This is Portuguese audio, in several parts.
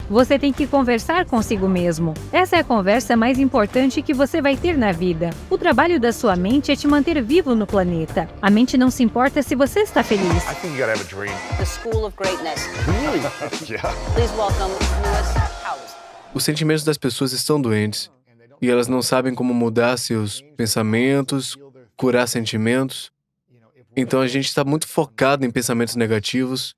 Você tem que conversar consigo mesmo. Essa é a conversa mais importante que você vai ter na vida. O trabalho da sua mente é te manter vivo no planeta. A mente não se importa se você está feliz. I think you gotta have a dream. The School of Greatness. Really? Yeah. Please welcome Lewis Howes. Os sentimentos das pessoas estão doentes e elas não sabem como mudar seus pensamentos, curar sentimentos. Então a gente está muito focado em pensamentos negativos.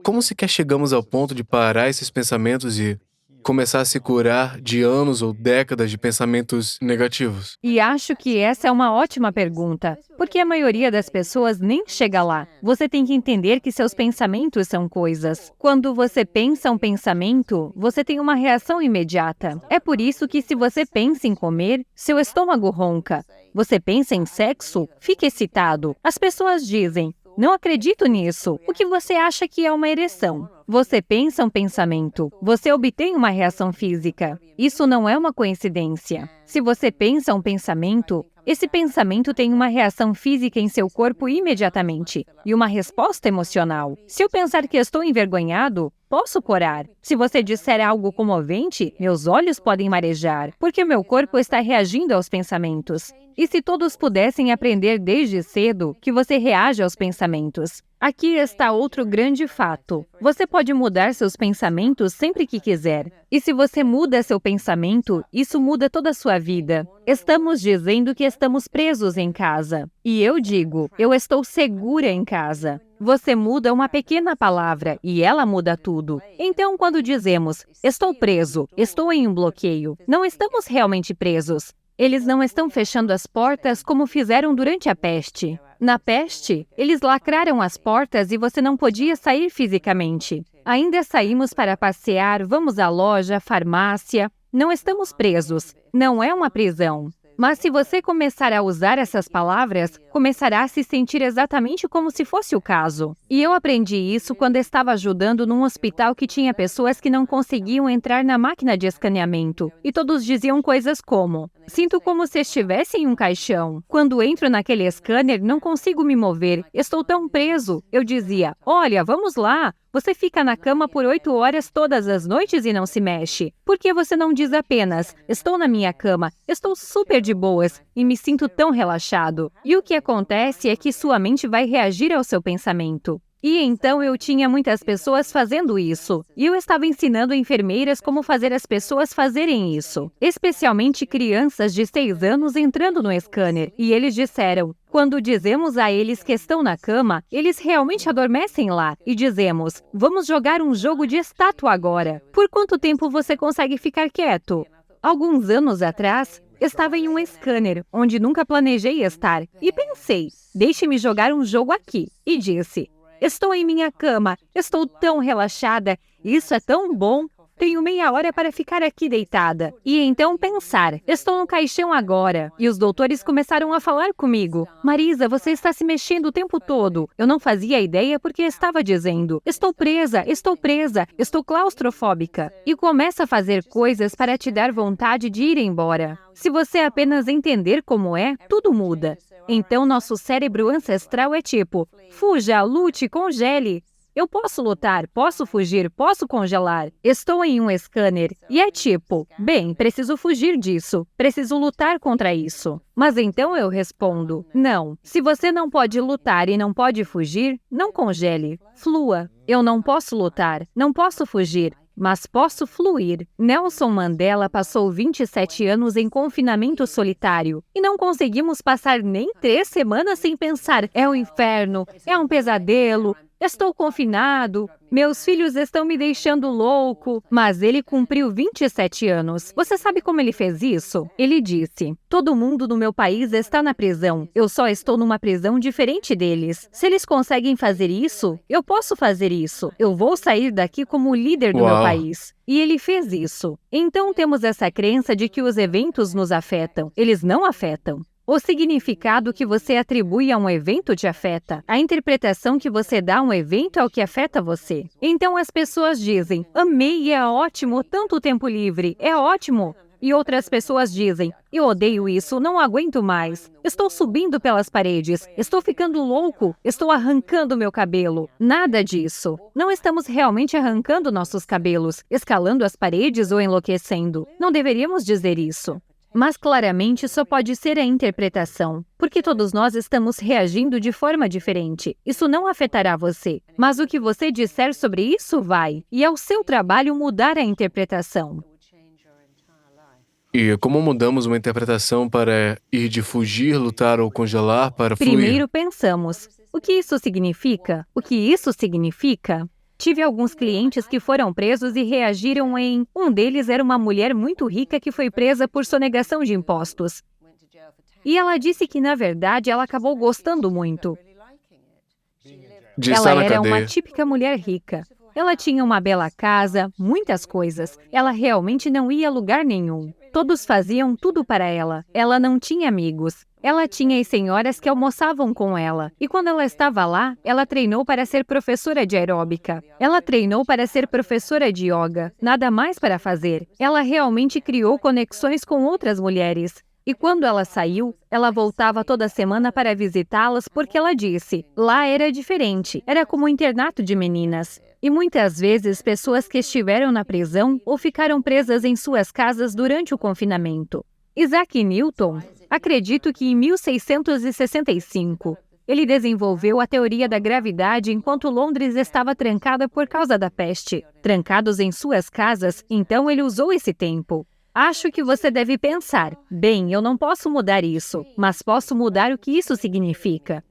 Como sequer chegamos ao ponto de parar esses pensamentos e começar a se curar de anos ou décadas de pensamentos negativos? E acho que essa é uma ótima pergunta, porque a maioria das pessoas nem chega lá. Você tem que entender que seus pensamentos são coisas. Quando você pensa um pensamento, você tem uma reação imediata. É por isso que se você pensa em comer, seu estômago ronca. Você pensa em sexo, fica excitado. As pessoas dizem: não acredito nisso. O que você acha que é uma ereção? Você pensa um pensamento, você obtém uma reação física. Isso não é uma coincidência. Se você pensa um pensamento, esse pensamento tem uma reação física em seu corpo imediatamente e uma resposta emocional. Se eu pensar que estou envergonhado, posso corar. Se você disser algo comovente, meus olhos podem marejar, porque meu corpo está reagindo aos pensamentos. E se todos pudessem aprender desde cedo que você reage aos pensamentos? Aqui está outro grande fato. Você pode mudar seus pensamentos sempre que quiser. E se você muda seu pensamento, isso muda toda a sua vida. Estamos dizendo que estamos presos em casa. E eu digo, eu estou segura em casa. Você muda uma pequena palavra e ela muda tudo. Então, quando dizemos, estou preso, estou em um bloqueio, não estamos realmente presos. Eles não estão fechando as portas como fizeram durante a peste. Na peste, eles lacraram as portas e você não podia sair fisicamente. Ainda saímos para passear, vamos à loja, farmácia. Não estamos presos. Não é uma prisão. Mas se você começar a usar essas palavras, começará a se sentir exatamente como se fosse o caso. E eu aprendi isso quando estava ajudando num hospital que tinha pessoas que não conseguiam entrar na máquina de escaneamento. E todos diziam coisas como: sinto como se estivesse em um caixão. Quando entro naquele scanner, não consigo me mover. Estou tão preso. Eu dizia: olha, vamos lá. Você fica na cama por 8 horas todas as noites e não se mexe. Por que você não diz apenas, estou na minha cama, estou super de boas e me sinto tão relaxado? E o que acontece é que sua mente vai reagir ao seu pensamento. E então eu tinha muitas pessoas fazendo isso. E eu estava ensinando enfermeiras como fazer as pessoas fazerem isso. Especialmente crianças de 6 anos entrando no scanner. E eles disseram: quando dizemos a eles que estão na cama, eles realmente adormecem lá. E dizemos: vamos jogar um jogo de estátua agora. Por quanto tempo você consegue ficar quieto? Alguns anos atrás, estava em um scanner, onde nunca planejei estar. E pensei: deixe-me jogar um jogo aqui. E disse: estou em minha cama, estou tão relaxada, isso é tão bom. Tenho meia hora para ficar aqui deitada. E então pensar, estou no caixão agora. E os doutores começaram a falar comigo. Marisa, você está se mexendo o tempo todo. Eu não fazia ideia porque estava dizendo, estou presa, estou claustrofóbica. E começa a fazer coisas para te dar vontade de ir embora. Se você apenas entender como é, tudo muda. Então nosso cérebro ancestral é tipo, fuja, lute, congele. Eu posso lutar, posso fugir, posso congelar. Estou em um scanner e é tipo, bem, preciso fugir disso, preciso lutar contra isso. Mas então eu respondo, não. Se você não pode lutar e não pode fugir, não congele, flua. Eu não posso lutar, não posso fugir, mas posso fluir. Nelson Mandela passou 27 anos em confinamento solitário e não conseguimos passar nem 3 semanas sem pensar, é um inferno, é um pesadelo, estou confinado, meus filhos estão me deixando louco. Mas ele cumpriu 27 anos. Você sabe como ele fez isso? Ele disse, todo mundo no meu país está na prisão. Eu só estou numa prisão diferente deles. Se eles conseguem fazer isso, eu posso fazer isso. Eu vou sair daqui como o líder do meu país. E ele fez isso. Então temos essa crença de que os eventos nos afetam. Eles não afetam. O significado que você atribui a um evento te afeta. A interpretação que você dá a um evento é o que afeta você. Então as pessoas dizem, amei, é ótimo, tanto tempo livre, é ótimo. E outras pessoas dizem, eu odeio isso, não aguento mais. Estou subindo pelas paredes, estou ficando louco, estou arrancando meu cabelo. Nada disso. Não estamos realmente arrancando nossos cabelos, escalando as paredes ou enlouquecendo. Não deveríamos dizer isso. Mas claramente só pode ser a interpretação, porque todos nós estamos reagindo de forma diferente. Isso não afetará você, mas o que você disser sobre isso vai, e é o seu trabalho mudar a interpretação. E como mudamos uma interpretação para ir de fugir, lutar ou congelar para fluir? Primeiro pensamos, o que isso significa? O que isso significa? Tive alguns clientes que foram presos e reagiram em... Um deles era uma mulher muito rica que foi presa por sonegação de impostos. E ela disse que, na verdade, ela acabou gostando muito. De estar Ela na era uma cadeia. típica mulher rica. Ela tinha uma bela casa, muitas coisas. Ela realmente não ia a lugar nenhum. Todos faziam tudo para ela. Ela não tinha amigos. Ela tinha as senhoras que almoçavam com ela. E quando ela estava lá, ela treinou para ser professora de aeróbica. Ela treinou para ser professora de yoga. Nada mais para fazer. Ela realmente criou conexões com outras mulheres. E quando ela saiu, ela voltava toda semana para visitá-las porque ela disse, lá era diferente, era como um internato de meninas. E muitas vezes pessoas que estiveram na prisão ou ficaram presas em suas casas durante o confinamento. Isaac Newton, acredito que em 1665, ele desenvolveu a teoria da gravidade enquanto Londres estava trancada por causa da peste. Trancados em suas casas, então ele usou esse tempo. Acho que você deve pensar, bem, eu não posso mudar isso, mas posso mudar o que isso significa.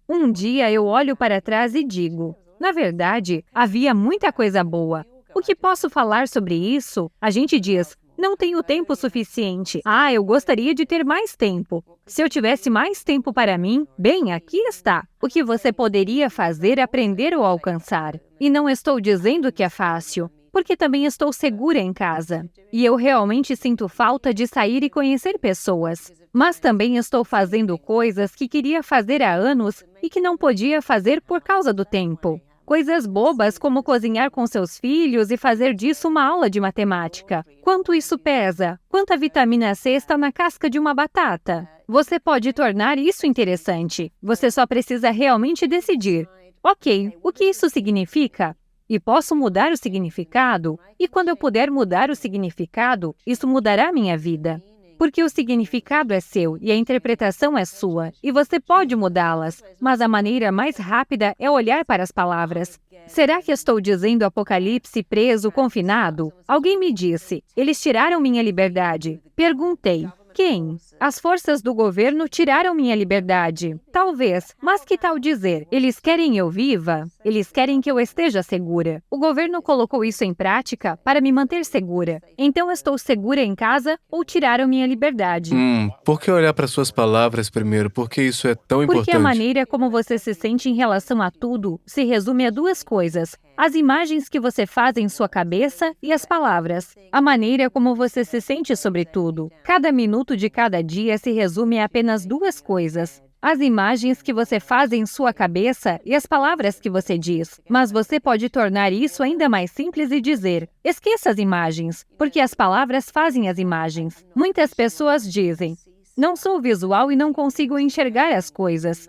Um dia eu olho para trás e digo, na verdade, havia muita coisa boa. O que posso falar sobre isso? A gente diz, não tenho tempo suficiente. Ah, eu gostaria de ter mais tempo. Se eu tivesse mais tempo para mim, bem, aqui está. O que você poderia fazer, aprender ou alcançar. E não estou dizendo que é fácil, porque também estou segura em casa. E eu realmente sinto falta de sair e conhecer pessoas. Mas também estou fazendo coisas que queria fazer há anos e que não podia fazer por causa do tempo. Coisas bobas como cozinhar com seus filhos e fazer disso uma aula de matemática. Quanto isso pesa? Quanta vitamina C está na casca de uma batata? Você pode tornar isso interessante. Você só precisa realmente decidir. Ok, o que isso significa? E posso mudar o significado? E quando eu puder mudar o significado, isso mudará minha vida. Porque o significado é seu e a interpretação é sua, e você pode mudá-las, mas a maneira mais rápida é olhar para as palavras. Será que estou dizendo Apocalipse preso, confinado? Alguém me disse, eles tiraram minha liberdade. Perguntei, quem? As forças do governo tiraram minha liberdade. Talvez, mas que tal dizer? Eles querem eu viva? Eles querem que eu esteja segura. O governo colocou isso em prática para me manter segura. Então estou segura em casa ou tiraram minha liberdade? Por que olhar para suas palavras primeiro? Por que isso é tão importante? Porque a maneira como você se sente em relação a tudo se resume a duas coisas. As imagens que você faz em sua cabeça e as palavras. A maneira como você se sente sobre tudo. Cada minuto de cada dia se resume a apenas duas coisas. As imagens que você faz em sua cabeça e as palavras que você diz. Mas você pode tornar isso ainda mais simples e dizer, esqueça as imagens, porque as palavras fazem as imagens. Muitas pessoas dizem, não sou visual e não consigo enxergar as coisas.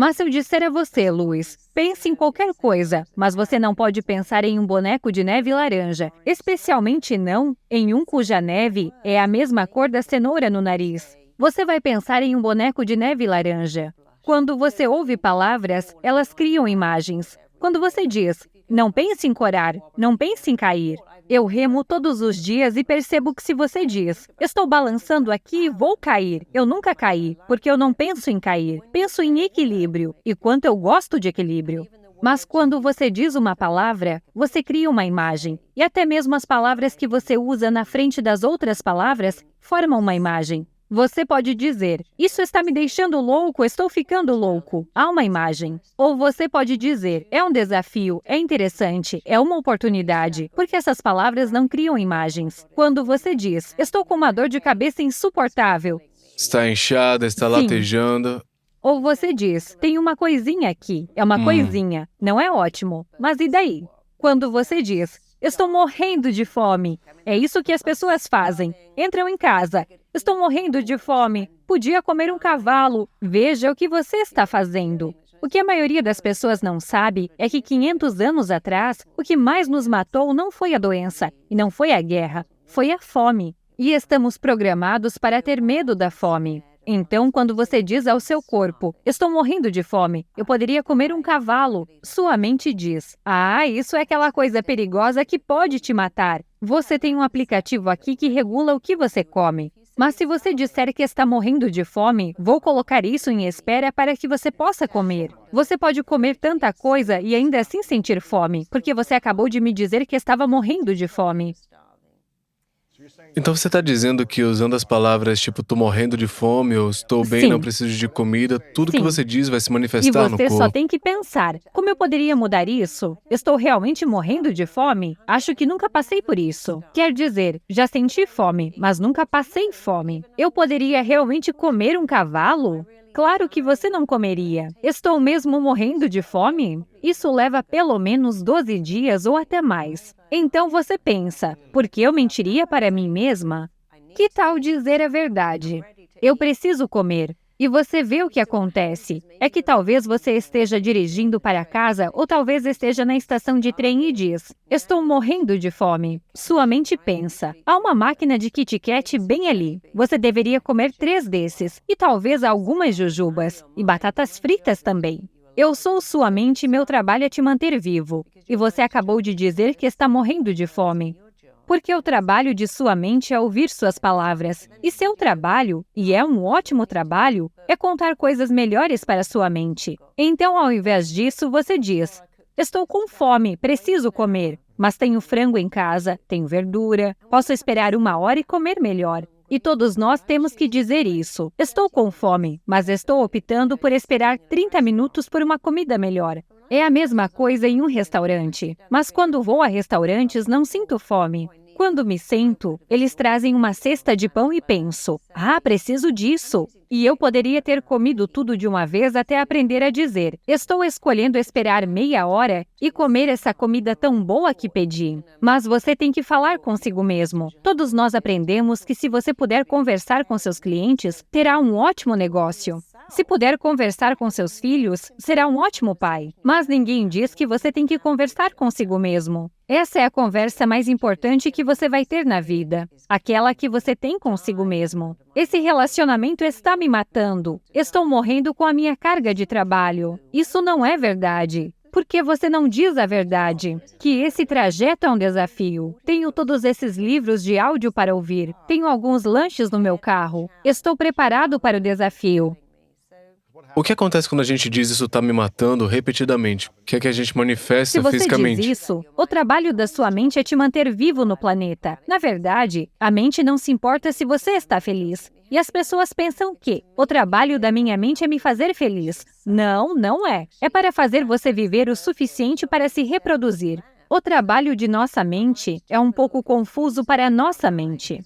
Mas se eu disser a você, Luiz, pense em qualquer coisa, mas você não pode pensar em um boneco de neve laranja, especialmente não em um cuja neve é a mesma cor da cenoura no nariz. Você vai pensar em um boneco de neve laranja. Quando você ouve palavras, elas criam imagens. Quando você diz, não pense em corar, não pense em cair. Eu remo todos os dias e percebo que se você diz, estou balançando aqui e vou cair, eu nunca caí, porque eu não penso em cair, penso em equilíbrio, e quanto eu gosto de equilíbrio. Mas quando você diz uma palavra, você cria uma imagem, e até mesmo as palavras que você usa na frente das outras palavras formam uma imagem. Você pode dizer, isso está me deixando louco, estou ficando louco. Há uma imagem. Ou você pode dizer, é um desafio, é interessante, é uma oportunidade, porque essas palavras não criam imagens. Quando você diz, estou com uma dor de cabeça insuportável. Está inchada, está Sim. latejando. Ou você diz, tem uma coisinha aqui, é uma coisinha, não é ótimo, mas e daí? Quando você diz, Estou morrendo de fome. É isso que as pessoas fazem. Entram em casa. Estou morrendo de fome. Podia comer um cavalo. Veja o que você está fazendo. O que a maioria das pessoas não sabe é que 500 anos atrás, o que mais nos matou não foi a doença e não foi a guerra, foi a fome. E estamos programados para ter medo da fome. Então, quando você diz ao seu corpo, estou morrendo de fome, eu poderia comer um cavalo, sua mente diz, isso é aquela coisa perigosa que pode te matar. Você tem um aplicativo aqui que regula o que você come. Mas se você disser que está morrendo de fome, vou colocar isso em espera para que você possa comer. Você pode comer tanta coisa e ainda assim sentir fome, porque você acabou de me dizer que estava morrendo de fome. Então você está dizendo que usando as palavras tipo, tô morrendo de fome ou estou bem, Sim. não preciso de comida, tudo que Sim. você diz vai se E manifestar no você só corpo. tem que pensar, como eu poderia mudar isso? Estou realmente morrendo de fome? Acho que nunca passei por isso. Quer dizer, já senti fome, mas nunca passei fome. Eu poderia realmente comer um cavalo? Claro que você não comeria. Estou mesmo morrendo de fome? Isso leva pelo menos 12 dias ou até mais. Então você pensa, por que eu mentiria para mim mesma? Que tal dizer a verdade? Eu preciso comer. E você vê o que acontece. É que talvez você esteja dirigindo para casa ou talvez esteja na estação de trem e diz, estou morrendo de fome. Sua mente pensa, há uma máquina de Kit Kat bem ali. Você deveria comer 3 desses e talvez algumas jujubas e batatas fritas também. Eu sou sua mente e meu trabalho é te manter vivo. E você acabou de dizer que está morrendo de fome. Porque o trabalho de sua mente é ouvir suas palavras. E seu trabalho, e é um ótimo trabalho, é contar coisas melhores para sua mente. Então, ao invés disso, você diz, estou com fome, preciso comer. Mas tenho frango em casa, tenho verdura, posso esperar 1 hora e comer melhor. E todos nós temos que dizer isso. Estou com fome, mas estou optando por esperar 30 minutos por uma comida melhor. É a mesma coisa em um restaurante. Mas quando vou a restaurantes, não sinto fome. Quando me sento, eles trazem uma cesta de pão e penso, preciso disso. E eu poderia ter comido tudo de uma vez até aprender a dizer, estou escolhendo esperar meia hora e comer essa comida tão boa que pedi. Mas você tem que falar consigo mesmo. Todos nós aprendemos que se você puder conversar com seus clientes, terá um ótimo negócio. Se puder conversar com seus filhos, será um ótimo pai. Mas ninguém diz que você tem que conversar consigo mesmo. Essa é a conversa mais importante que você vai ter na vida. Aquela que você tem consigo mesmo. Esse relacionamento está me matando. Estou morrendo com a minha carga de trabalho. Isso não é verdade. Por que você não diz a verdade? Que esse trajeto é um desafio. Tenho todos esses livros de áudio para ouvir. Tenho alguns lanches no meu carro. Estou preparado para o desafio. O que acontece quando a gente diz isso está me matando repetidamente? O que é que a gente manifesta Se você fisicamente? diz isso, o trabalho da sua mente é te manter vivo no planeta. Na verdade, a mente não se importa se você está feliz. E as pessoas pensam que o trabalho da minha mente é me fazer feliz. Não, não é. É para fazer você viver o suficiente para se reproduzir. O trabalho de nossa mente é um pouco confuso para a nossa mente.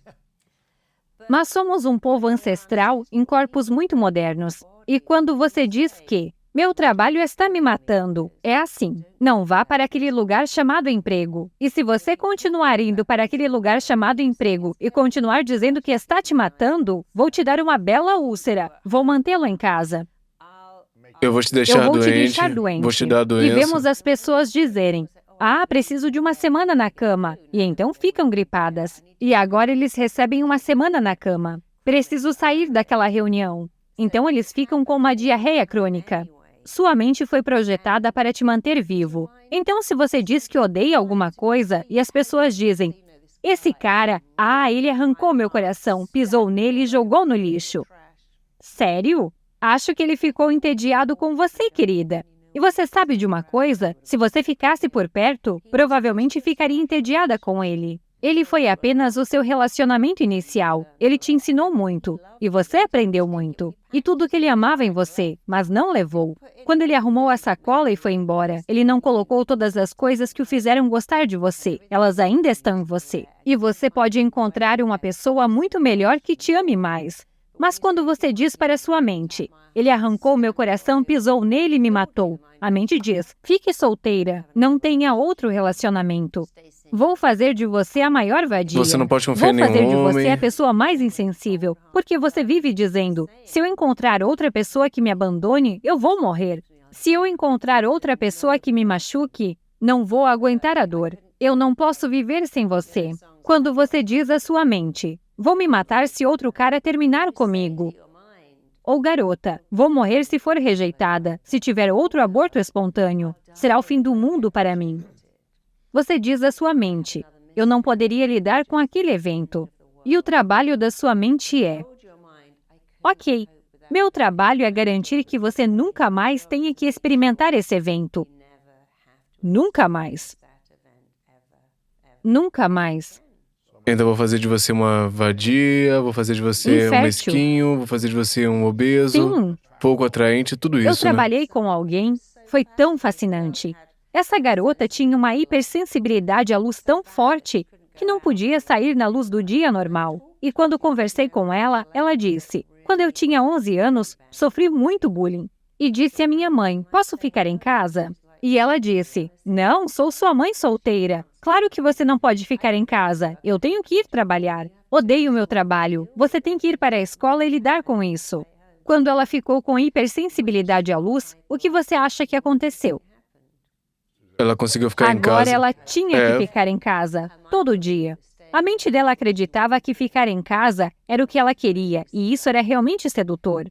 Mas somos um povo ancestral em corpos muito modernos. E quando você diz que meu trabalho está me matando, é assim, não vá para aquele lugar chamado emprego. E se você continuar indo para aquele lugar chamado emprego e continuar dizendo que está te matando, vou te dar uma bela úlcera, vou mantê-lo em casa. Eu vou te Eu deixar vou te doente, deixar doente. vou te dar E doença. vemos as pessoas dizerem, preciso de uma semana na cama. E então ficam gripadas. E agora eles recebem uma semana na cama. Preciso sair daquela reunião. Então eles ficam com uma diarreia crônica. Sua mente foi projetada para te manter vivo. Então se você diz que odeia alguma coisa e as pessoas dizem, esse cara, ele arrancou meu coração, pisou nele e jogou no lixo. Sério? Acho que ele ficou entediado com você, querida. E você sabe de uma coisa? Se você ficasse por perto, provavelmente ficaria entediada com ele. Ele foi apenas o seu relacionamento inicial. Ele te ensinou muito. E você aprendeu muito. E tudo que ele amava em você, mas não levou. Quando ele arrumou a sacola e foi embora, ele não colocou todas as coisas que o fizeram gostar de você. Elas ainda estão em você. E você pode encontrar uma pessoa muito melhor que te ame mais. Mas quando você diz para sua mente, ele arrancou meu coração, pisou nele e me matou, a mente diz, fique solteira, não tenha outro relacionamento. Vou fazer de você a maior vadia. Você não pode confiar em Vou fazer de nenhum você homem. a pessoa mais insensível, porque você vive dizendo, se eu encontrar outra pessoa que me abandone, eu vou morrer. Se eu encontrar outra pessoa que me machuque, não vou aguentar a dor. Eu não posso viver sem você. Quando você diz à sua mente, vou me matar se outro cara terminar comigo. Ou garota, vou morrer se for rejeitada, se tiver outro aborto espontâneo. Será o fim do mundo para mim. Você diz à sua mente, eu não poderia lidar com aquele evento. E o trabalho da sua mente é, ok, meu trabalho é garantir que você nunca mais tenha que experimentar esse evento. Nunca mais. Nunca mais. Então vou fazer de você uma vadia, vou fazer de você um Infértil. mesquinho, vou fazer de você um obeso, Sim. pouco atraente, tudo Eu isso, né? trabalhei com alguém, foi tão fascinante. Essa garota tinha uma hipersensibilidade à luz tão forte que não podia sair na luz do dia normal. E quando conversei com ela, ela disse, quando eu tinha 11 anos, sofri muito bullying. E disse à minha mãe, posso ficar em casa? E ela disse, não, sou sua mãe solteira. Claro que você não pode ficar em casa. Eu tenho que ir trabalhar. Odeio o meu trabalho. Você tem que ir para a escola e lidar com isso. Quando ela ficou com hipersensibilidade à luz, o que você acha que aconteceu? Ela conseguiu ficar em Agora casa. ela tinha É. que ficar em casa, todo dia. A mente dela acreditava que ficar em casa era o que ela queria, e isso era realmente sedutor.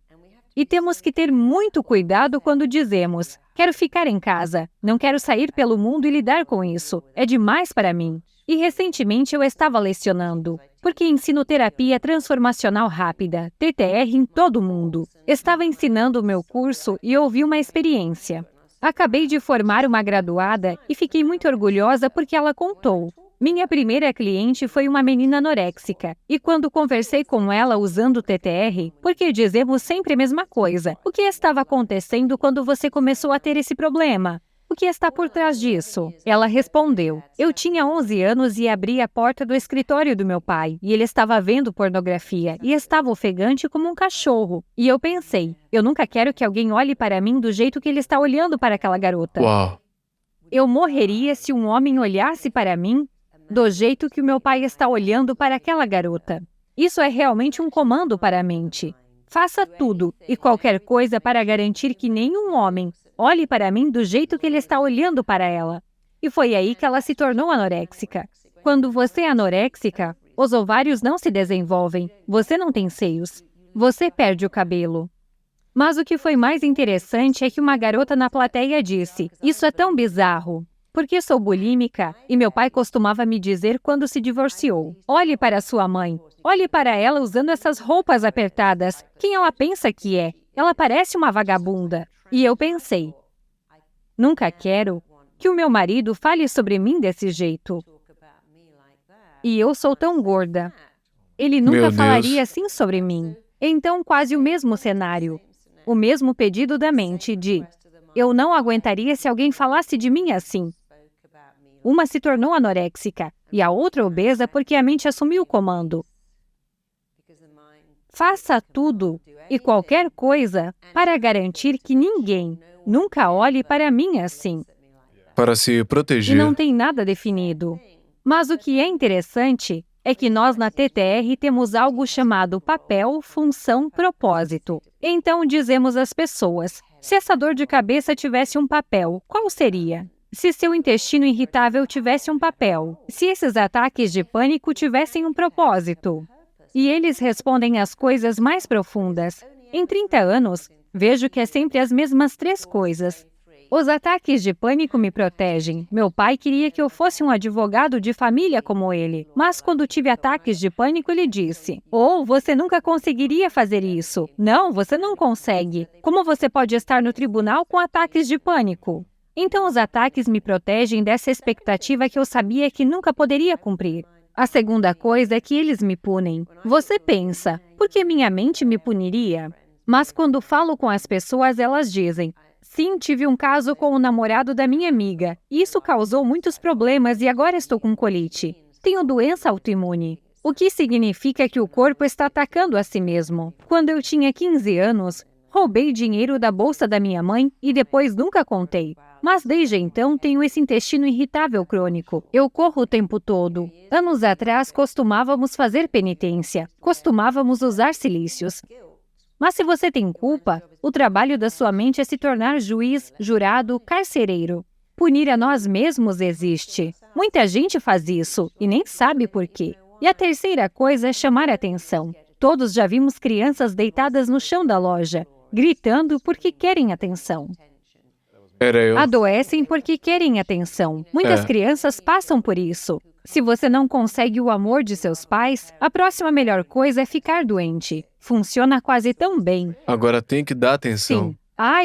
E temos que ter muito cuidado quando dizemos, quero ficar em casa, não quero sair pelo mundo e lidar com isso, é demais para mim. E recentemente eu estava lecionando, porque ensino terapia transformacional rápida, TTR, em todo o mundo. Estava ensinando o meu curso e ouvi uma experiência. Acabei de formar uma graduada e fiquei muito orgulhosa porque ela contou. Minha primeira cliente foi uma menina anoréxica, e quando conversei com ela usando o TTR, porque dizemos sempre a mesma coisa, o que estava acontecendo quando você começou a ter esse problema? O que está por trás disso? Ela respondeu, eu tinha 11 anos e abri a porta do escritório do meu pai, e ele estava vendo pornografia, e estava ofegante como um cachorro. E eu pensei, eu nunca quero que alguém olhe para mim do jeito que ele está olhando para aquela garota. Uau. Eu morreria se um homem olhasse para mim do jeito que o meu pai está olhando para aquela garota. Isso é realmente um comando para a mente. Faça tudo e qualquer coisa para garantir que nenhum homem olhe para mim do jeito que ele está olhando para ela. E foi aí que ela se tornou anoréxica. Quando você é anoréxica, os ovários não se desenvolvem, você não tem seios, você perde o cabelo. Mas o que foi mais interessante é que uma garota na plateia disse, isso é tão bizarro. Porque sou bulímica e meu pai costumava me dizer quando se divorciou. Olhe para sua mãe. Olhe para ela usando essas roupas apertadas. Quem ela pensa que é? Ela parece uma vagabunda. E eu pensei, nunca quero que o meu marido fale sobre mim desse jeito. E eu sou tão gorda. Ele Meu nunca Deus. falaria assim sobre mim. Então, quase o mesmo cenário. O mesmo pedido da mente de, eu não aguentaria se alguém falasse de mim assim. Uma se tornou anoréxica e a outra obesa porque a mente assumiu o comando. Faça tudo e qualquer coisa para garantir que ninguém nunca olhe para mim assim. Para se E proteger. não tem nada definido. Mas o que é interessante é que nós na TTR temos algo chamado papel, função, propósito. Então dizemos às pessoas, se essa dor de cabeça tivesse um papel, qual seria? Se seu intestino irritável tivesse um papel? Se esses ataques de pânico tivessem um propósito? E eles respondem as coisas mais profundas. Em 30 anos, vejo que é sempre as mesmas 3 coisas. Os ataques de pânico me protegem. Meu pai queria que eu fosse um advogado de família como ele. Mas quando tive ataques de pânico, ele disse, oh, você nunca conseguiria fazer isso. Não, você não consegue. Como você pode estar no tribunal com ataques de pânico? Então os ataques me protegem dessa expectativa que eu sabia que nunca poderia cumprir. A segunda coisa é que eles me punem. Você pensa, por que minha mente me puniria? Mas quando falo com as pessoas, elas dizem, sim, tive um caso com o namorado da minha amiga. Isso causou muitos problemas e agora estou com colite. Tenho doença autoimune. o que significa que o corpo está atacando a si mesmo. Quando eu tinha 15 anos, roubei dinheiro da bolsa da minha mãe e depois nunca contei. Mas desde então tenho esse intestino irritável crônico. Eu corro o tempo todo. Anos atrás costumávamos fazer penitência, costumávamos usar silícios. Mas se você tem culpa, o trabalho da sua mente é se tornar juiz, jurado, carcereiro. Punir a nós mesmos existe. Muita gente faz isso e nem sabe por quê. E a terceira coisa é chamar a atenção. Todos já vimos crianças deitadas no chão da loja, gritando porque querem atenção. Era eu. Adoecem porque querem atenção. Muitas crianças passam por isso. Se você não consegue o amor de seus pais, a próxima melhor coisa é ficar doente. Funciona quase tão bem. Agora tem que dar atenção. Sim.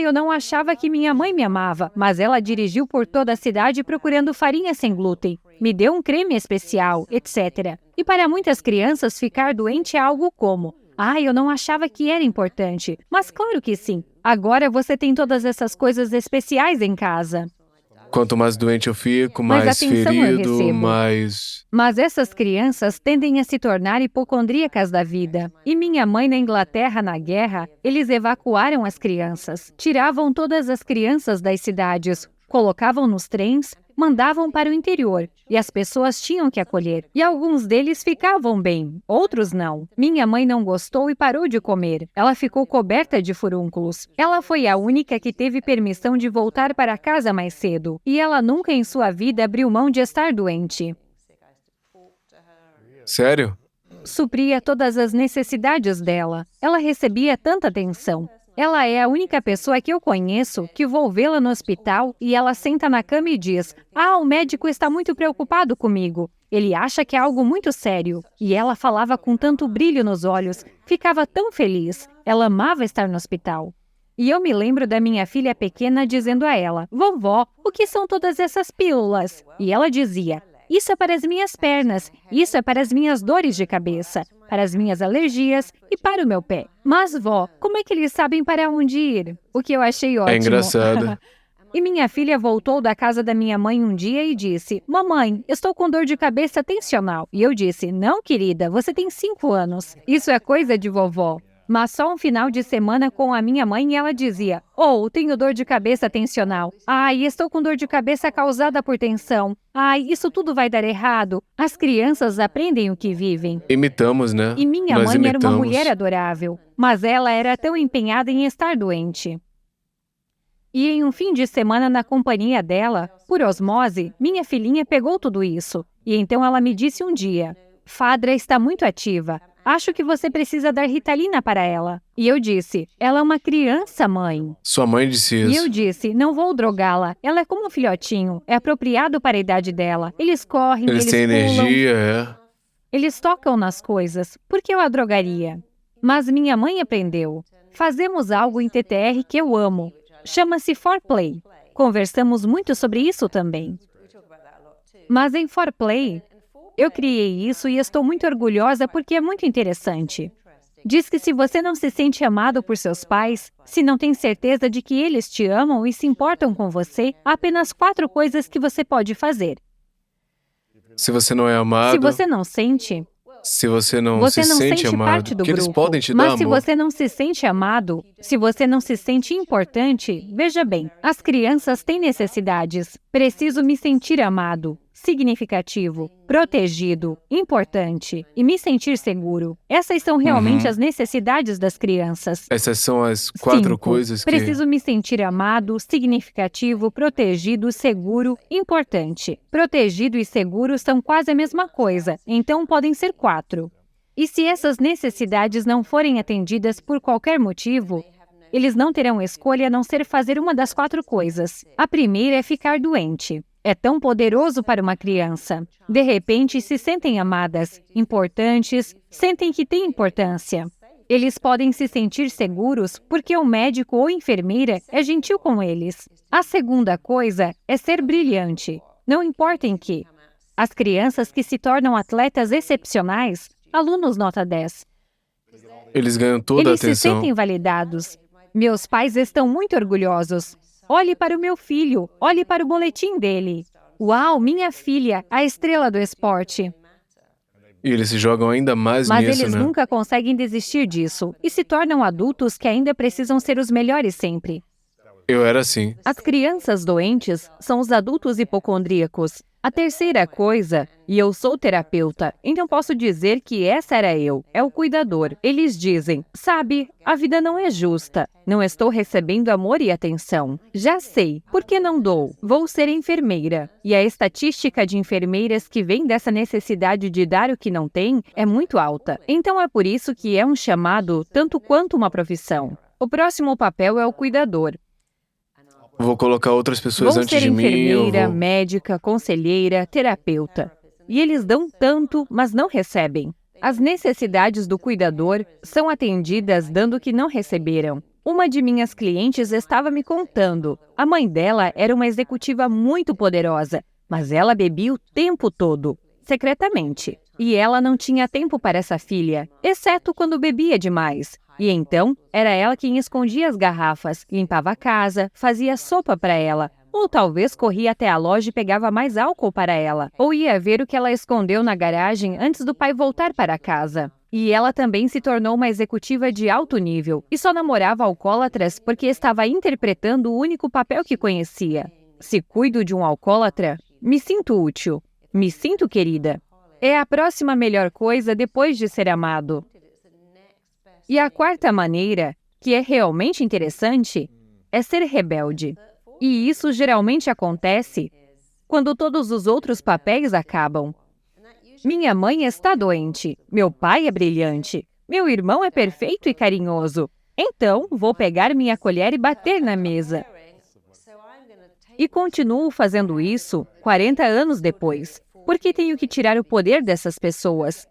Eu não achava que minha mãe me amava, mas ela dirigiu por toda a cidade procurando farinha sem glúten. Me deu um creme especial, etc. E para muitas crianças, ficar doente é algo como: eu não achava que era importante. Mas claro que sim. Agora você tem todas essas coisas especiais em casa. Quanto mais doente eu fico, Mais mais atenção eu ferido, recebo. mais... Mas essas crianças tendem a se tornar hipocondríacas da vida. E minha mãe na Inglaterra, na guerra, eles evacuaram as crianças. Tiravam todas as crianças das cidades, colocavam nos trens, mandavam para o interior. E as pessoas tinham que acolher. E alguns deles ficavam bem, outros não. Minha mãe não gostou e parou de comer. Ela ficou coberta de furúnculos. Ela foi a única que teve permissão de voltar para casa mais cedo. E ela nunca em sua vida abriu mão de estar doente. Sério? Supria todas as necessidades dela. Ela recebia tanta atenção. Ela é a única pessoa que eu conheço que vou vê-la no hospital e ela senta na cama e diz: o médico está muito preocupado comigo. Ele acha que é algo muito sério. E ela falava com tanto brilho nos olhos, ficava tão feliz. Ela amava estar no hospital. E eu me lembro da minha filha pequena dizendo a ela: vovó, o que são todas essas pílulas? E ela dizia: isso é para as minhas pernas, isso é para as minhas dores de cabeça, para as minhas alergias e para o meu pé. Mas, vó, como é que eles sabem para onde ir? O que eu achei ótimo. É engraçado. E minha filha voltou da casa da minha mãe um dia e disse: mamãe, estou com dor de cabeça tensional. E eu disse: não, querida, você tem 5 anos. Isso é coisa de vovó. Mas só um final de semana com a minha mãe e ela dizia: tenho dor de cabeça tensional. Estou com dor de cabeça causada por tensão. Isso tudo vai dar errado. As crianças aprendem o que vivem. Imitamos, né? E minha Nós mãe era uma imitamos. mulher adorável, mas ela era tão empenhada em estar doente. E em um fim de semana na companhia dela, por osmose, minha filhinha pegou tudo isso. E então ela me disse um dia: Fadra está muito ativa. Acho que você precisa dar Ritalina para ela. E eu disse: ela é uma criança, mãe. Sua mãe disse isso. E eu disse: não vou drogá-la. Ela é como um filhotinho. É apropriado para a idade dela. Eles correm, Eles têm pulam. energia, Eles tocam nas coisas. Por que eu a drogaria? Mas minha mãe aprendeu. Fazemos algo em TTR que eu amo. Chama-se Foreplay. Conversamos muito sobre isso também. Mas em Foreplay, eu criei isso e estou muito orgulhosa porque é muito interessante. Diz que se você não se sente amado por seus pais, se não tem certeza de que eles te amam e se importam com você, há apenas 4 coisas que você pode fazer. Se você não é amado, Se você não sente, se você não você se não sente sente amado, parte do que eles grupo. podem te dar Mas se amor. você não se sente amado, se você não se sente importante, veja bem, as crianças têm necessidades. Preciso me sentir amado, significativo, protegido, importante e me sentir seguro. Essas são realmente as necessidades das crianças. Essas são as 4 5. coisas que... Preciso me sentir amado, significativo, protegido, seguro, importante. Protegido e seguro são quase a mesma coisa, então podem ser 4. E se essas necessidades não forem atendidas por qualquer motivo, eles não terão escolha a não ser fazer uma das 4 coisas. A primeira é ficar doente. É tão poderoso para uma criança. De repente, se sentem amadas, importantes, sentem que têm importância. Eles podem se sentir seguros porque o médico ou enfermeira é gentil com eles. A segunda coisa é ser brilhante. Não importa em que. As crianças que se tornam atletas excepcionais, alunos nota 10, Eles ganham toda a eles se atenção. sentem validados. Meus pais estão muito orgulhosos. Olhe para o meu filho, olhe para o boletim dele. Uau, minha filha, a estrela do esporte. E eles se jogam ainda mais Mas nisso, eles né? nunca conseguem desistir disso e se tornam adultos que ainda precisam ser os melhores sempre. Eu era assim. As crianças doentes são os adultos hipocondríacos. A terceira coisa, e eu sou terapeuta, então posso dizer que essa era eu, é o cuidador. Eles dizem, sabe, a vida não é justa, não estou recebendo amor e atenção. Já sei, por que não dou? Vou ser enfermeira. E a estatística de enfermeiras que vem dessa necessidade de dar o que não tem é muito alta. Então é por isso que é um chamado tanto quanto uma profissão. O próximo papel é o cuidador. Vou colocar outras pessoas Vão antes ser de mim. Eu enfermeira, vou... médica, conselheira, terapeuta. E eles dão tanto, mas não recebem. As necessidades do cuidador são atendidas dando o que não receberam. Uma de minhas clientes estava me contando. A mãe dela era uma executiva muito poderosa, mas ela bebia o tempo todo, secretamente. E ela não tinha tempo para essa filha, exceto quando bebia demais. E então, era ela quem escondia as garrafas, limpava a casa, fazia sopa para ela, ou talvez corria até a loja e pegava mais álcool para ela, ou ia ver o que ela escondeu na garagem antes do pai voltar para casa. E ela também se tornou uma executiva de alto nível, e só namorava alcoólatras porque estava interpretando o único papel que conhecia. Se cuido de um alcoólatra, me sinto útil, me sinto querida. É a próxima melhor coisa depois de ser amado. E a quarta maneira, que é realmente interessante, é ser rebelde. E isso geralmente acontece quando todos os outros papéis acabam. Minha mãe está doente, meu pai é brilhante, meu irmão é perfeito e carinhoso. Então, vou pegar minha colher e bater na mesa. E continuo fazendo isso 40 anos depois, porque tenho que tirar o poder dessas pessoas.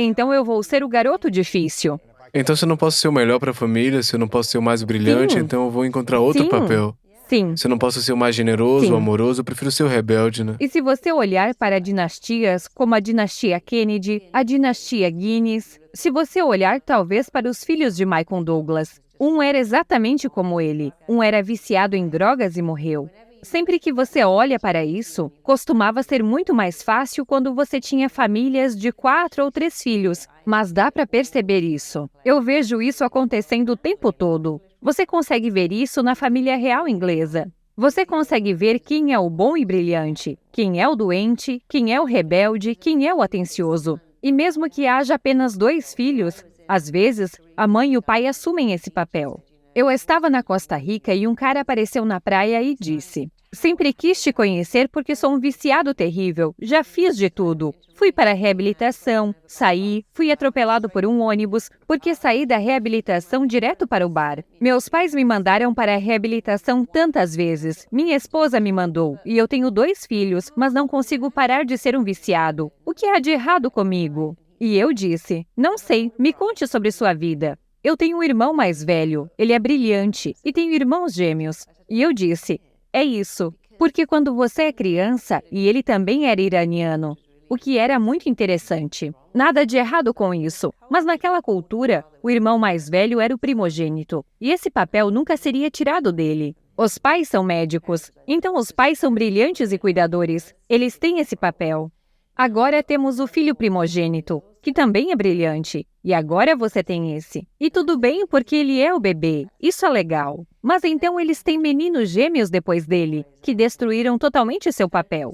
Então eu vou ser o garoto difícil. Então, se eu não posso ser o melhor para a família, se eu não posso ser o mais brilhante, Sim. então eu vou encontrar outro Sim. papel. Sim. Se eu não posso ser o mais generoso, Sim. amoroso, eu prefiro ser o rebelde, né? E se você olhar para dinastias como a dinastia Kennedy, a dinastia Guinness, se você olhar talvez para os filhos de Michael Douglas, um era exatamente como ele, um era viciado em drogas e morreu. Sempre que você olha para isso, costumava ser muito mais fácil quando você tinha famílias de 4 ou 3 filhos, mas dá para perceber isso. Eu vejo isso acontecendo o tempo todo. Você consegue ver isso na família real inglesa. Você consegue ver quem é o bom e brilhante, quem é o doente, quem é o rebelde, quem é o atencioso. E mesmo que haja apenas 2 filhos, às vezes, a mãe e o pai assumem esse papel. Eu estava na Costa Rica e um cara apareceu na praia e disse: sempre quis te conhecer porque sou um viciado terrível, já fiz de tudo. Fui para a reabilitação, saí, fui atropelado por um ônibus, porque saí da reabilitação direto para o bar. Meus pais me mandaram para a reabilitação tantas vezes, minha esposa me mandou, e eu tenho 2 filhos, mas não consigo parar de ser um viciado. O que há de errado comigo? E eu disse: não sei, me conte sobre sua vida. Eu tenho um irmão mais velho, ele é brilhante, e tenho irmãos gêmeos. E eu disse: é isso, porque quando você é criança, e ele também era iraniano, o que era muito interessante. Nada de errado com isso, mas naquela cultura, o irmão mais velho era o primogênito, e esse papel nunca seria tirado dele. Os pais são médicos, então os pais são brilhantes e cuidadores, eles têm esse papel. Agora temos o filho primogênito, que também é brilhante, e agora você tem esse. E tudo bem porque ele é o bebê, isso é legal. Mas então eles têm meninos gêmeos depois dele, que destruíram totalmente seu papel.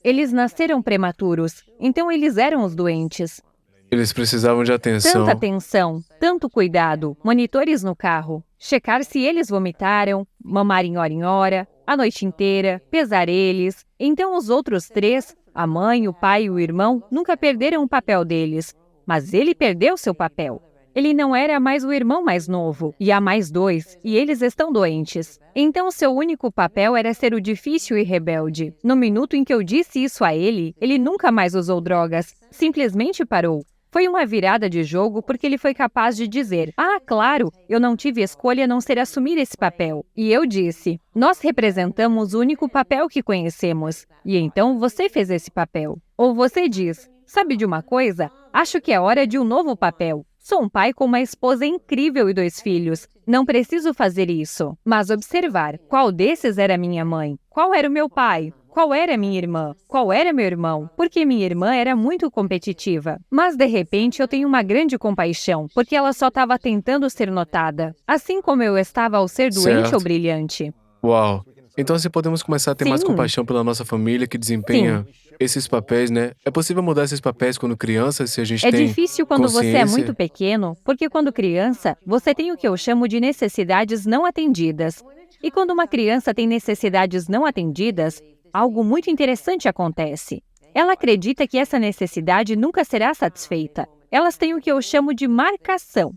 Eles nasceram prematuros, então eles eram os doentes. Eles precisavam de atenção. Tanta atenção, tanto cuidado, monitores no carro, checar se eles vomitaram, mamar em hora, a noite inteira, pesar eles. Então os outros 3, a mãe, o pai e o irmão, nunca perderam o papel deles, mas ele perdeu seu papel. Ele não era mais o irmão mais novo, e há mais 2, e eles estão doentes. Então seu único papel era ser o difícil e rebelde. No minuto em que eu disse isso a ele, ele nunca mais usou drogas, simplesmente parou. Foi uma virada de jogo porque ele foi capaz de dizer: ah, claro, eu não tive escolha a não ser assumir esse papel. E eu disse: nós representamos o único papel que conhecemos. E então você fez esse papel. Ou você diz: sabe de uma coisa? Acho que é hora de um novo papel. Sou um pai com uma esposa incrível e 2 filhos. Não preciso fazer isso. Mas observar, qual desses era minha mãe? Qual era o meu pai? Qual era minha irmã? Qual era meu irmão? Porque minha irmã era muito competitiva. Mas, de repente, eu tenho uma grande compaixão, porque ela só estava tentando ser notada. Assim como eu estava ao ser doente Certo. ou brilhante. Uau! Então, se podemos começar a ter mais Sim. compaixão pela nossa família que desempenha esses papéis, né? É possível mudar esses papéis quando criança, se a gente É tem difícil quando você é consciência? muito pequeno, porque quando criança, você tem o que eu chamo de necessidades não atendidas. E quando uma criança tem necessidades não atendidas, algo muito interessante acontece. Ela acredita que essa necessidade nunca será satisfeita. Elas têm o que eu chamo de marcação.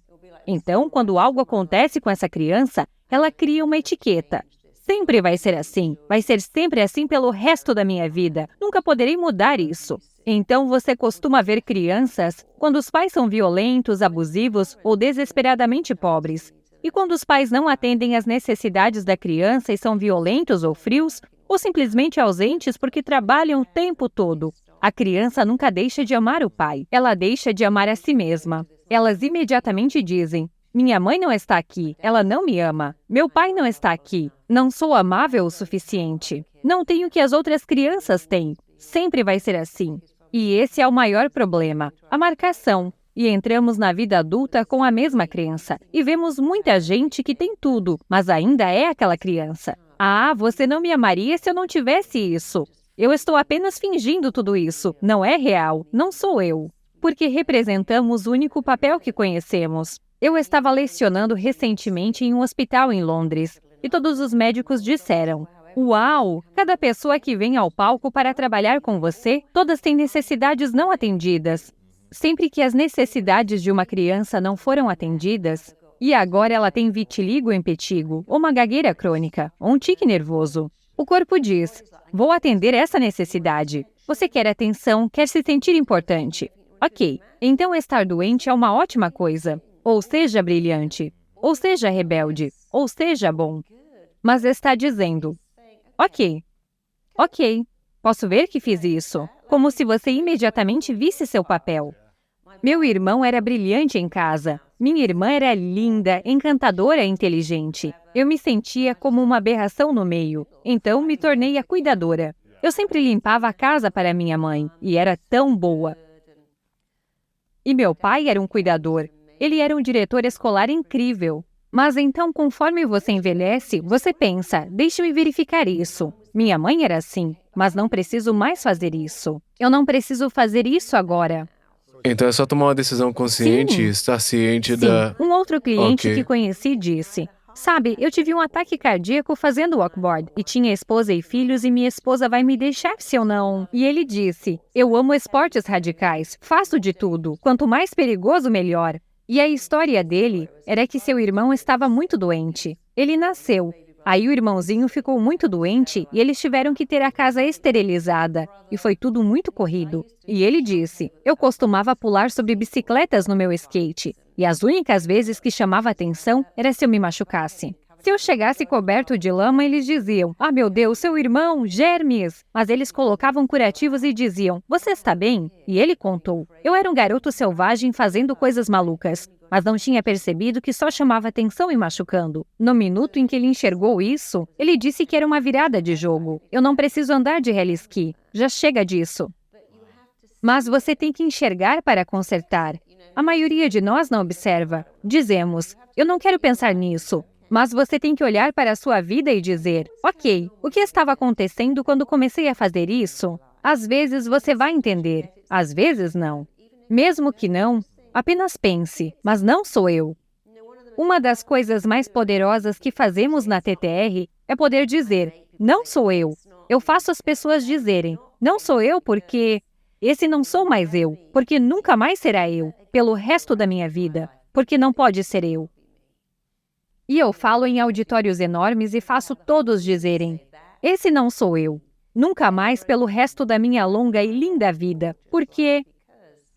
Então, quando algo acontece com essa criança, ela cria uma etiqueta. Sempre vai ser assim. Vai ser sempre assim pelo resto da minha vida. Nunca poderei mudar isso. Então, você costuma ver crianças quando os pais são violentos, abusivos ou desesperadamente pobres. E quando os pais não atendem às necessidades da criança e são violentos ou frios, ou simplesmente ausentes porque trabalham o tempo todo, a criança nunca deixa de amar o pai. Ela deixa de amar a si mesma. Elas imediatamente dizem: minha mãe não está aqui, ela não me ama. Meu pai não está aqui, não sou amável o suficiente. Não tenho o que as outras crianças têm. Sempre vai ser assim. E esse é o maior problema, a marcação. E entramos na vida adulta com a mesma crença. E vemos muita gente que tem tudo, mas ainda é aquela criança. Ah, você não me amaria se eu não tivesse isso. Eu estou apenas fingindo tudo isso. Não é real, não sou eu. Porque representamos o único papel que conhecemos. Eu estava lecionando recentemente em um hospital em Londres, e todos os médicos disseram: uau, cada pessoa que vem ao palco para trabalhar com você, todas têm necessidades não atendidas. Sempre que as necessidades de uma criança não foram atendidas, e agora ela tem vitiligo ou impetigo, ou uma gagueira crônica, ou um tique nervoso, o corpo diz: vou atender essa necessidade. Você quer atenção, quer se sentir importante. Ok, então estar doente é uma ótima coisa. Ou seja brilhante, ou seja rebelde, ou seja bom. Mas está dizendo: ok, posso ver que fiz isso. Como se você imediatamente visse seu papel. Meu irmão era brilhante em casa. Minha irmã era linda, encantadora e inteligente. Eu me sentia como uma aberração no meio. Então me tornei a cuidadora. Eu sempre limpava a casa para minha mãe, e era tão boa. E meu pai era um cuidador. Ele era um diretor escolar incrível. Mas então, conforme você envelhece, você pensa: deixe-me verificar isso. Minha mãe era assim, mas não preciso mais fazer isso. Eu não preciso fazer isso agora. Então é só tomar uma decisão consciente Sim. e estar ciente Sim, da... um outro cliente Ok. que conheci disse: sabe, eu tive um ataque cardíaco fazendo walkboard e tinha esposa e filhos e minha esposa vai me deixar se eu não... E ele disse: eu amo esportes radicais, faço de tudo, quanto mais perigoso, melhor. E a história dele era que seu irmão estava muito doente. Ele nasceu. Aí o irmãozinho ficou muito doente e eles tiveram que ter a casa esterilizada. E foi tudo muito corrido. E ele disse: eu costumava pular sobre bicicletas no meu skate. E as únicas vezes que chamava atenção era se eu me machucasse. Se eu chegasse coberto de lama, eles diziam: ah, meu Deus, seu irmão, germes! Mas eles colocavam curativos e diziam: você está bem? E ele contou: eu era um garoto selvagem fazendo coisas malucas, mas não tinha percebido que só chamava atenção e machucando. No minuto em que ele enxergou isso, ele disse que era uma virada de jogo. Eu não preciso andar de heli-ski. Já chega disso. Mas você tem que enxergar para consertar. A maioria de nós não observa. Dizemos: eu não quero pensar nisso. Mas você tem que olhar para a sua vida e dizer: ok, o que estava acontecendo quando comecei a fazer isso? Às vezes você vai entender, às vezes não. Mesmo que não, apenas pense: mas não sou eu. Uma das coisas mais poderosas que fazemos na TTR é poder dizer: não sou eu. Eu faço as pessoas dizerem: não sou eu porque... esse não sou mais eu, porque nunca mais será eu, pelo resto da minha vida, porque não pode ser eu. E eu falo em auditórios enormes e faço todos dizerem: esse não sou eu, nunca mais pelo resto da minha longa e linda vida, porque...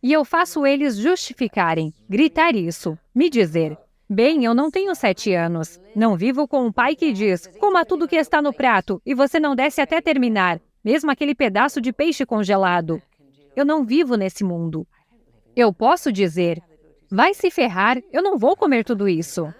E eu faço eles justificarem, gritar isso, me dizer: bem, eu não tenho 7 anos, não vivo com um pai que diz: coma tudo que está no prato e você não desce até terminar, mesmo aquele pedaço de peixe congelado. Eu não vivo nesse mundo. Eu posso dizer: vai se ferrar, eu não vou comer tudo isso.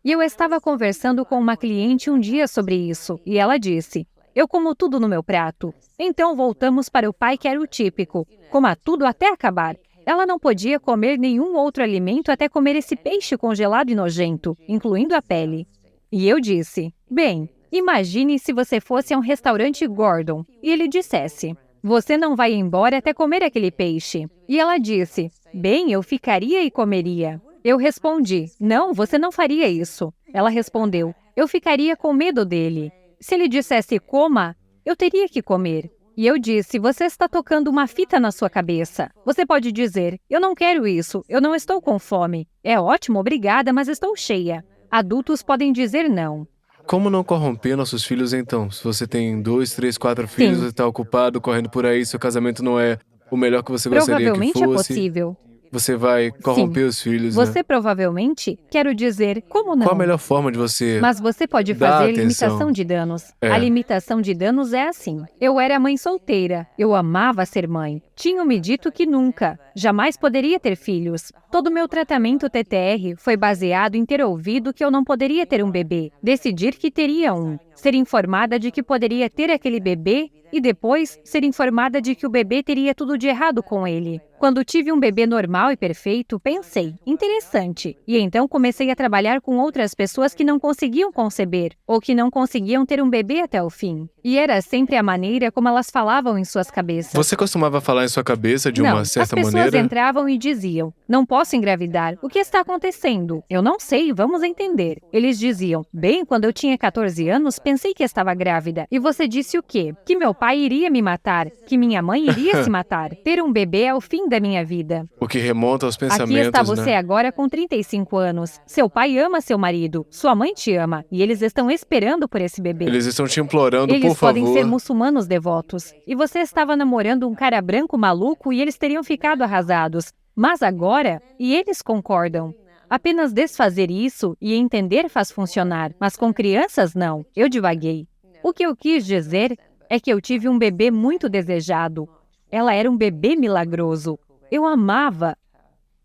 E eu estava conversando com uma cliente um dia sobre isso, e ela disse, eu como tudo no meu prato. Então voltamos para o pai que era o típico, coma tudo até acabar. Ela não podia comer nenhum outro alimento até comer esse peixe congelado e nojento, incluindo a pele. E eu disse, bem, imagine se você fosse a um restaurante Gordon e ele dissesse, você não vai embora até comer aquele peixe. E ela disse, bem, eu ficaria e comeria. Eu respondi, não, você não faria isso. Ela respondeu, eu ficaria com medo dele. Se ele dissesse coma, eu teria que comer. E eu disse, você está tocando uma fita na sua cabeça. Você pode dizer, eu não quero isso, eu não estou com fome. É ótimo, obrigada, mas estou cheia. Adultos podem dizer não. Como não corromper nossos filhos então? Se você tem 2, 3, 4 filhos, Sim. você está ocupado, correndo por aí, seu casamento não é o melhor que você gostaria que Provavelmente é fosse, possível. você vai corromper os filhos, né? Você provavelmente, quero dizer, como não? Qual a melhor forma de você Mas você pode dar fazer atenção? limitação de danos. É. A limitação de danos é assim. Eu era mãe solteira. Eu amava ser mãe. Tinham me dito que nunca, jamais poderia ter filhos. Todo o meu tratamento TTR foi baseado em ter ouvido que eu não poderia ter um bebê, decidir que teria um, ser informada de que poderia ter aquele bebê e depois ser informada de que o bebê teria tudo de errado com ele. Quando tive um bebê normal e perfeito, pensei, interessante. E então comecei a trabalhar com outras pessoas que não conseguiam conceber, ou que não conseguiam ter um bebê até o fim. E era sempre a maneira como elas falavam em suas cabeças. Você costumava falar em sua cabeça de Não, uma certa as pessoas maneira? entravam e diziam, não posso engravidar, o que está acontecendo? Eu não sei, vamos entender. Eles diziam, bem, quando eu tinha 14 anos, pensei que estava grávida. E você disse o quê? Que meu pai iria me matar, que minha mãe iria se matar. Ter um bebê é o fim da minha vida. O que remonta aos Aqui pensamentos, está você né? agora com 35 anos. Seu pai ama seu marido, sua mãe te ama, e eles estão esperando por esse bebê. Eles estão te implorando, Eles por podem favor. ser muçulmanos devotos. E você estava namorando um cara branco maluco e eles teriam ficado arrasados. Mas agora, e eles concordam. Apenas desfazer isso e entender faz funcionar, mas com crianças não. Eu divaguei. O que eu quis dizer é que eu tive um bebê muito desejado. Ela era um bebê milagroso. Eu amava,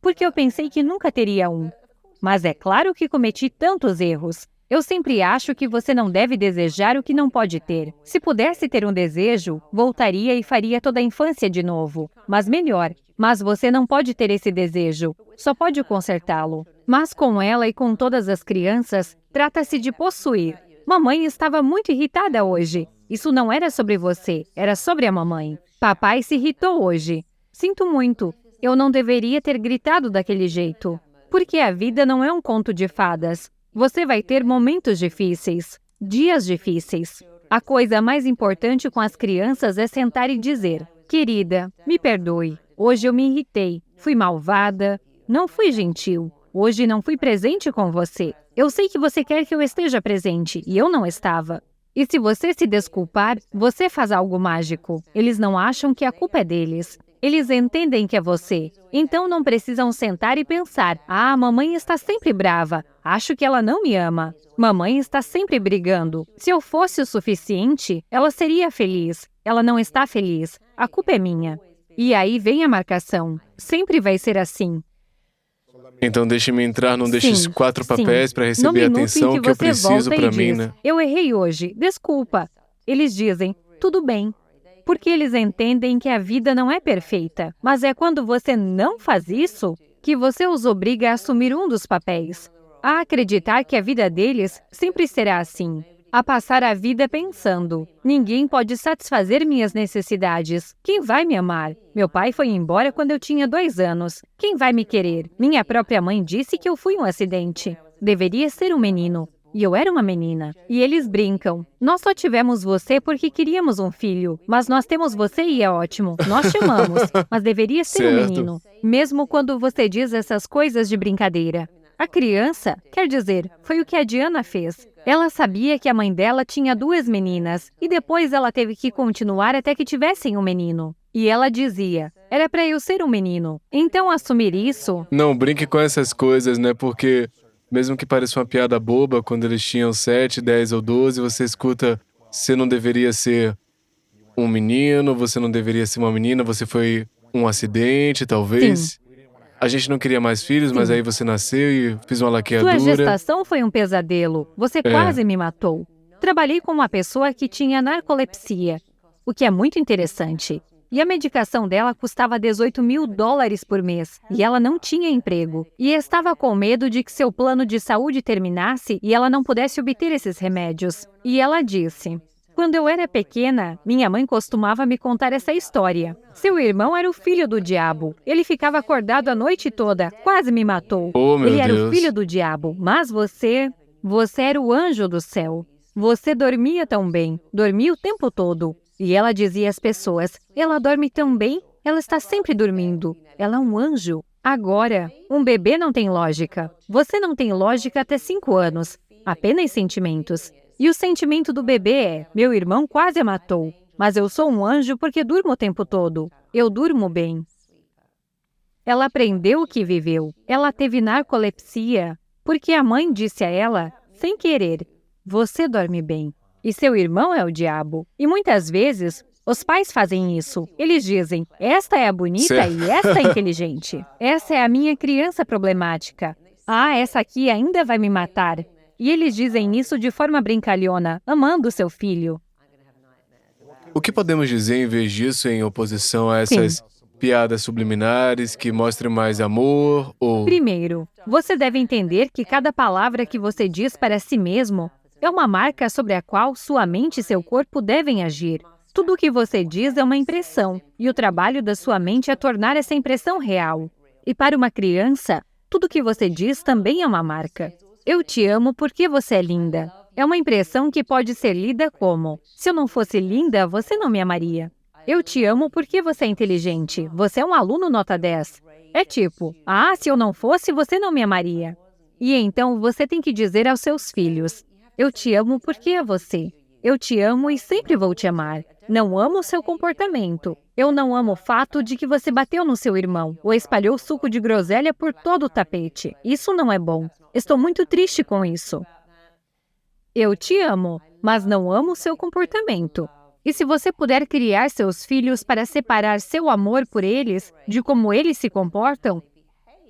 porque eu pensei que nunca teria um. Mas é claro que cometi tantos erros. Eu sempre acho que você não deve desejar o que não pode ter. Se pudesse ter um desejo, voltaria e faria toda a infância de novo. Mas melhor. Mas você não pode ter esse desejo. Só pode consertá-lo. Mas com ela e com todas as crianças, trata-se de possuir. Mamãe estava muito irritada hoje. Isso não era sobre você, era sobre a mamãe. Papai se irritou hoje. Sinto muito. Eu não deveria ter gritado daquele jeito. Porque a vida não é um conto de fadas. Você vai ter momentos difíceis, dias difíceis. A coisa mais importante com as crianças é sentar e dizer, querida, me perdoe. Hoje eu me irritei, fui malvada, não fui gentil. Hoje não fui presente com você. Eu sei que você quer que eu esteja presente, e eu não estava. E se você se desculpar, você faz algo mágico. Eles não acham que a culpa é deles. Eles entendem que é você. Então não precisam sentar e pensar, mamãe está sempre brava. Acho que ela não me ama. Mamãe está sempre brigando. Se eu fosse o suficiente, ela seria feliz. Ela não está feliz. A culpa é minha. E aí vem a marcação. Sempre vai ser assim. Então deixe-me entrar num destes 4 papéis para No receber a minuto em atenção que eu você preciso volta e para mim, diz, né? eu errei hoje, desculpa. Eles dizem, tudo bem. Porque eles entendem que a vida não é perfeita. Mas é quando você não faz isso que você os obriga a assumir um dos papéis. A acreditar que a vida deles sempre será assim. A passar a vida pensando, ninguém pode satisfazer minhas necessidades. Quem vai me amar? Meu pai foi embora quando eu tinha 2 anos. Quem vai me querer? Minha própria mãe disse que eu fui um acidente. Deveria ser um menino. E eu era uma menina. E eles brincam. Nós só tivemos você porque queríamos um filho. Mas nós temos você e é ótimo. Nós te amamos. Mas deveria ser um Certo. menino. Mesmo quando você diz essas coisas de brincadeira. A criança, quer dizer, foi o que a Diana fez. Ela sabia que a mãe dela tinha 2 meninas. E depois ela teve que continuar até que tivessem um menino. E ela dizia, era para eu ser um menino. Então assumir isso... Não brinque com essas coisas, né? Porque mesmo que pareça uma piada boba, quando eles tinham 7, 10 ou 12, você escuta, você não deveria ser um menino, você não deveria ser uma menina, você foi um acidente, talvez. A gente não queria mais filhos, mas aí você nasceu e fiz uma Sua laqueadura. gestação foi um pesadelo. Você quase me matou. Trabalhei com uma pessoa que tinha narcolepsia, o que é muito interessante. E a medicação dela custava $18.000 por mês. E ela não tinha emprego. E estava com medo de que seu plano de saúde terminasse e ela não pudesse obter esses remédios. E ela disse: quando eu era pequena, minha mãe costumava me contar essa história. Seu irmão era o filho do diabo. Ele ficava acordado a noite toda. Quase me matou. Oh, meu Ele era o Deus. filho do diabo. Mas você era o anjo do céu. Você dormia tão bem. Dormia o tempo todo. E ela dizia às pessoas: ela dorme tão bem, ela está sempre dormindo. Ela é um anjo. Agora, um bebê não tem lógica. Você não tem lógica até 5 anos. Apenas sentimentos. E o sentimento do bebê é: meu irmão quase a matou. Mas eu sou um anjo porque durmo o tempo todo. Eu durmo bem. Ela aprendeu o que viveu. Ela teve narcolepsia porque a mãe disse a ela, sem querer: você dorme bem. E seu irmão é o diabo. E muitas vezes, os pais fazem isso. Eles dizem: esta é a bonita e esta é inteligente. Essa é a minha criança problemática. Ah, essa aqui ainda vai me matar. E eles dizem isso de forma brincalhona, amando seu filho. O que podemos dizer em vez disso em oposição a essas piadas subliminares que mostrem mais amor ou... Primeiro, você deve entender que cada palavra que você diz para si mesmo é uma marca sobre a qual sua mente e seu corpo devem agir. Tudo o que você diz é uma impressão, e o trabalho da sua mente é tornar essa impressão real. E para uma criança, tudo o que você diz também é uma marca. Eu te amo porque você é linda. É uma impressão que pode ser lida como: se eu não fosse linda, você não me amaria. Eu te amo porque você é inteligente. Você é um aluno nota 10. É tipo: ah, se eu não fosse, você não me amaria. E então você tem que dizer aos seus filhos: eu te amo porque é você. Eu te amo e sempre vou te amar. Não amo o seu comportamento. Eu não amo o fato de que você bateu no seu irmão ou espalhou suco de groselha por todo o tapete. Isso não é bom. Estou muito triste com isso. Eu te amo, mas não amo o seu comportamento. E se você puder criar seus filhos para separar seu amor por eles de como eles se comportam,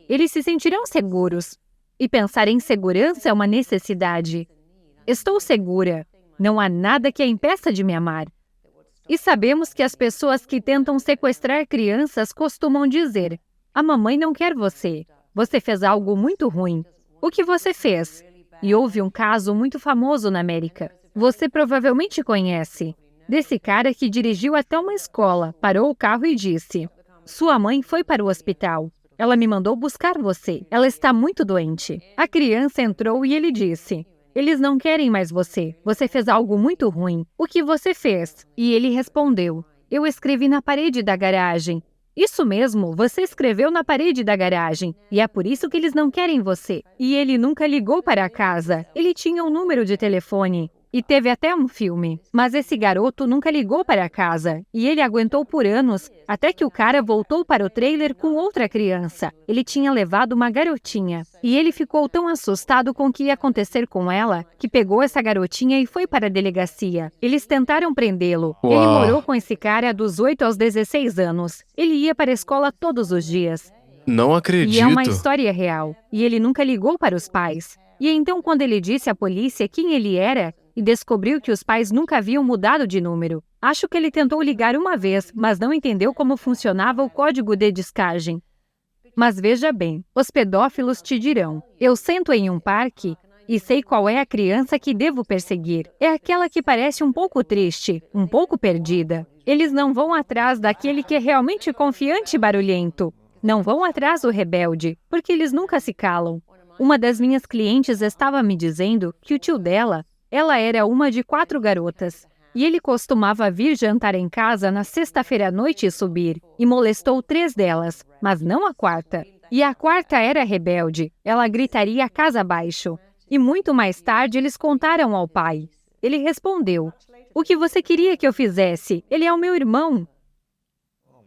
eles se sentirão seguros. E pensar em segurança é uma necessidade. Estou segura. Não há nada que a impeça de me amar. E sabemos que as pessoas que tentam sequestrar crianças costumam dizer: a mamãe não quer você. Você fez algo muito ruim. O que você fez? E houve um caso muito famoso na América. Você provavelmente conhece. Desse cara que dirigiu até uma escola, parou o carro e disse: sua mãe foi para o hospital. Ela me mandou buscar você. Ela está muito doente. A criança entrou e ele disse: eles não querem mais você. Você fez algo muito ruim. O que você fez? E ele respondeu: eu escrevi na parede da garagem. Isso mesmo, você escreveu na parede da garagem. E é por isso que eles não querem você. E ele nunca ligou para a casa. Ele tinha um número de telefone. E teve até um filme. Mas esse garoto nunca ligou para a casa. E ele aguentou por anos, até que o cara voltou para o trailer com outra criança. Ele tinha levado uma garotinha. E ele ficou tão assustado com o que ia acontecer com ela, que pegou essa garotinha e foi para a delegacia. Eles tentaram prendê-lo. Uau. Ele morou com esse cara dos 8 aos 16 anos. Ele ia para a escola todos os dias. Não acredito. E é uma história real. E ele nunca ligou para os pais. E então, quando ele disse à polícia quem ele era, e descobriu que os pais nunca haviam mudado de número. Acho que ele tentou ligar uma vez, mas não entendeu como funcionava o código de descagem. Mas veja bem, os pedófilos te dirão: eu sento em um parque e sei qual é a criança que devo perseguir. É aquela que parece um pouco triste, um pouco perdida. Eles não vão atrás daquele que é realmente confiante e barulhento. Não vão atrás do rebelde, porque eles nunca se calam. Uma das minhas clientes estava me dizendo que o tio dela, ela era uma de 4 garotas. E ele costumava vir jantar em casa na sexta-feira à noite e subir. E molestou 3 delas, mas não a 4ª. E a 4ª era rebelde. Ela gritaria a casa abaixo. E muito mais tarde eles contaram ao pai. Ele respondeu: o que você queria que eu fizesse? Ele é o meu irmão.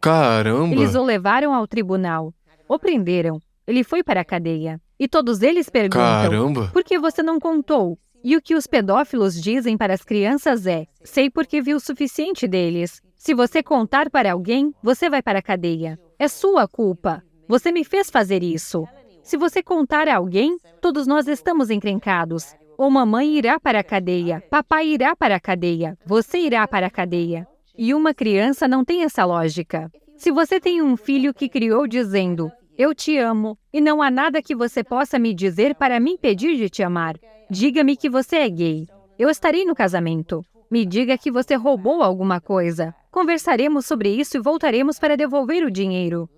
Caramba! Eles o levaram ao tribunal. O prenderam. Ele foi para a cadeia. E todos eles perguntam: Caramba! por que você não contou? E o que os pedófilos dizem para as crianças é: sei porque vi o suficiente deles. Se você contar para alguém, você vai para a cadeia. É sua culpa. Você me fez fazer isso. Se você contar a alguém, todos nós estamos encrencados. Ou mamãe irá para a cadeia, papai irá para a cadeia, você irá para a cadeia. E uma criança não tem essa lógica. Se você tem um filho que criou dizendo, eu te amo, e não há nada que você possa me dizer para me impedir de te amar. Diga-me que você é gay. Eu estarei no casamento. Me diga que você roubou alguma coisa. Conversaremos sobre isso e voltaremos para devolver o dinheiro.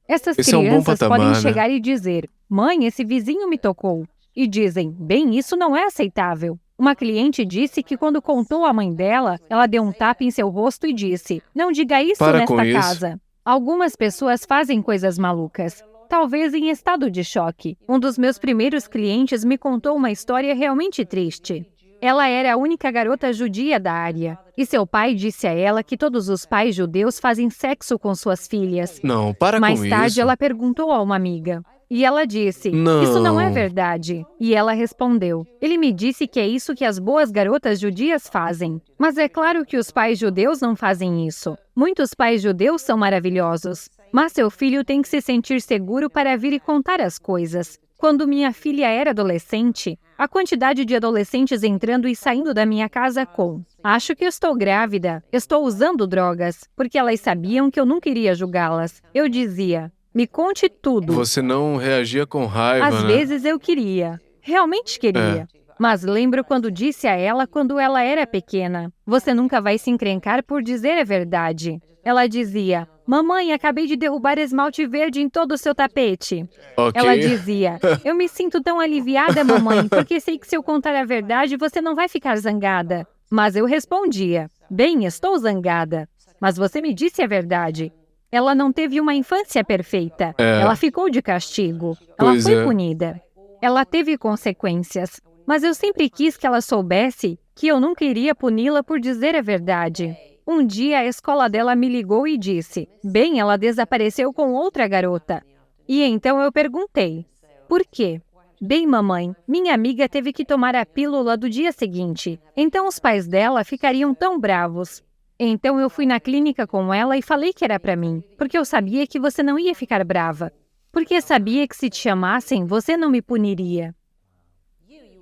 Essas Esse é um bom crianças patamar, podem né? chegar e dizer, mãe, esse vizinho me tocou. E dizem, bem, isso não é aceitável. Uma cliente disse que quando contou à mãe dela, ela deu um tapa em seu rosto e disse, não diga isso Para nesta com isso. casa. Algumas pessoas fazem coisas malucas, talvez em estado de choque. Um dos meus primeiros clientes me contou uma história realmente triste. Ela era a única garota judia da área, e seu pai disse a ela que todos os pais judeus fazem sexo com suas filhas. Não, para Mais com tarde, isso. ela perguntou a uma amiga. E ela disse, Não. isso não é verdade. E ela respondeu, ele me disse que é isso que as boas garotas judias fazem. Mas é claro que os pais judeus não fazem isso. Muitos pais judeus são maravilhosos. Mas seu filho tem que se sentir seguro para vir e contar as coisas. Quando minha filha era adolescente, a quantidade de adolescentes entrando e saindo da minha casa com acho que estou grávida, estou usando drogas, porque elas sabiam que eu nunca iria julgá-las. Eu dizia, me conte tudo. Você não reagia com raiva, Às né? vezes eu queria, realmente queria. Mas lembro quando disse a ela quando ela era pequena, você nunca vai se encrencar por dizer a verdade. Ela dizia, mamãe, acabei de derrubar esmalte verde em todo o seu tapete. Ok. Ela dizia, eu me sinto tão aliviada, mamãe, porque sei que se eu contar a verdade, você não vai ficar zangada. Mas eu respondia, bem, estou zangada, mas você me disse a verdade. Ela não teve uma infância perfeita. Ela ficou de castigo. Ela Pois foi é. punida. Ela teve consequências. Mas eu sempre quis que ela soubesse que eu nunca iria puni-la por dizer a verdade. Um dia, a escola dela me ligou e disse, bem, ela desapareceu com outra garota. E então eu perguntei, por quê? Bem, mamãe, minha amiga teve que tomar a pílula do dia seguinte. Então os pais dela ficariam tão bravos. Então eu fui na clínica com ela e falei que era para mim, porque eu sabia que você não ia ficar brava. Porque sabia que se te chamassem, você não me puniria.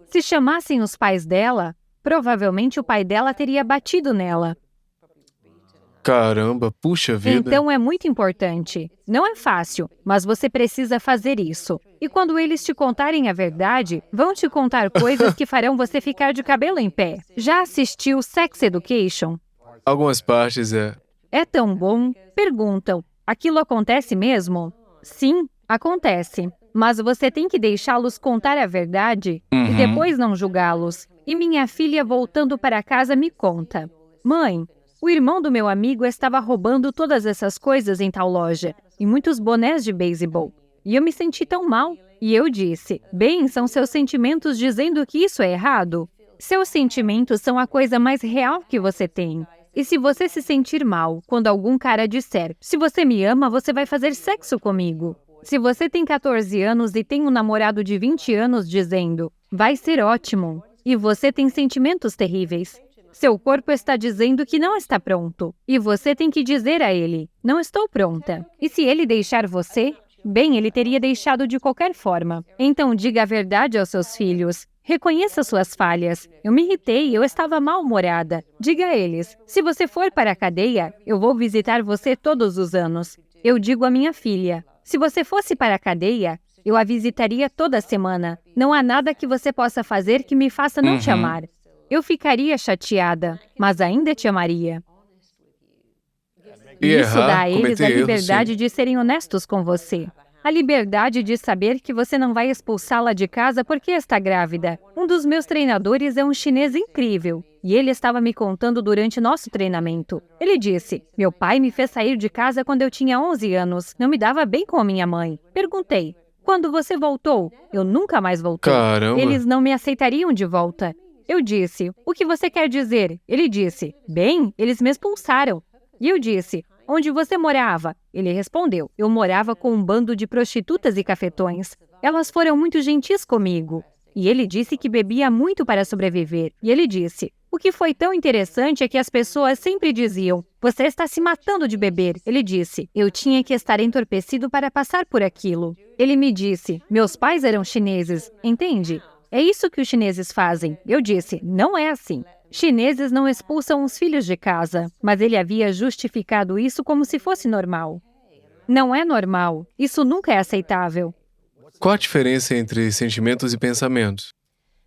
Se chamassem os pais dela, provavelmente o pai dela teria batido nela. Caramba, puxa vida. Então é muito importante. Não é fácil, mas você precisa fazer isso. E quando eles te contarem a verdade, vão te contar coisas que farão você ficar de cabelo em pé. Já assistiu Sex Education? Algumas partes é. É tão bom? Perguntam. Aquilo acontece mesmo? Sim, acontece. Mas você tem que deixá-los contar a verdade e depois não julgá-los. E minha filha, voltando para casa, me conta. Mãe, o irmão do meu amigo estava roubando todas essas coisas em tal loja, e muitos bonés de beisebol. E eu me senti tão mal. E eu disse, bem, são seus sentimentos dizendo que isso é errado? Seus sentimentos são a coisa mais real que você tem. E se você se sentir mal quando algum cara disser, se você me ama, você vai fazer sexo comigo. Se você tem 14 anos e tem um namorado de 20 anos dizendo, vai ser ótimo, e você tem sentimentos terríveis. Seu corpo está dizendo que não está pronto, e você tem que dizer a ele, não estou pronta. E se ele deixar você, bem, ele teria deixado de qualquer forma. Então diga a verdade aos seus filhos. Reconheça suas falhas. Eu me irritei, eu estava mal-humorada. Diga a eles, se você for para a cadeia, eu vou visitar você todos os anos. Eu digo à minha filha, se você fosse para a cadeia, eu a visitaria toda semana. Não há nada que você possa fazer que me faça não te amar. Eu ficaria chateada, mas ainda te amaria. E Isso dá errar, a eles cometer a erros, liberdade sim. de serem honestos com você. A liberdade de saber que você não vai expulsá-la de casa porque está grávida. Um dos meus treinadores é um chinês incrível, e ele estava me contando durante nosso treinamento. Ele disse, meu pai me fez sair de casa quando eu tinha 11 anos. Não me dava bem com a minha mãe. Perguntei, quando você voltou? Eu nunca mais voltei. Caramba. Eles não me aceitariam de volta. Eu disse, o que você quer dizer? Ele disse, bem, eles me expulsaram. E eu disse, onde você morava? Ele respondeu, eu morava com um bando de prostitutas e cafetões. Elas foram muito gentis comigo. E ele disse que bebia muito para sobreviver. E ele disse, O que foi tão interessante é que as pessoas sempre diziam, você está se matando de beber. Ele disse, eu tinha que estar entorpecido para passar por aquilo. Ele me disse, meus pais eram chineses, entende? É isso que os chineses fazem. Eu disse, não é assim. Chineses não expulsam os filhos de casa, mas ele havia justificado isso como se fosse normal. Não é normal. Isso nunca é aceitável. Qual a diferença entre sentimentos e pensamentos?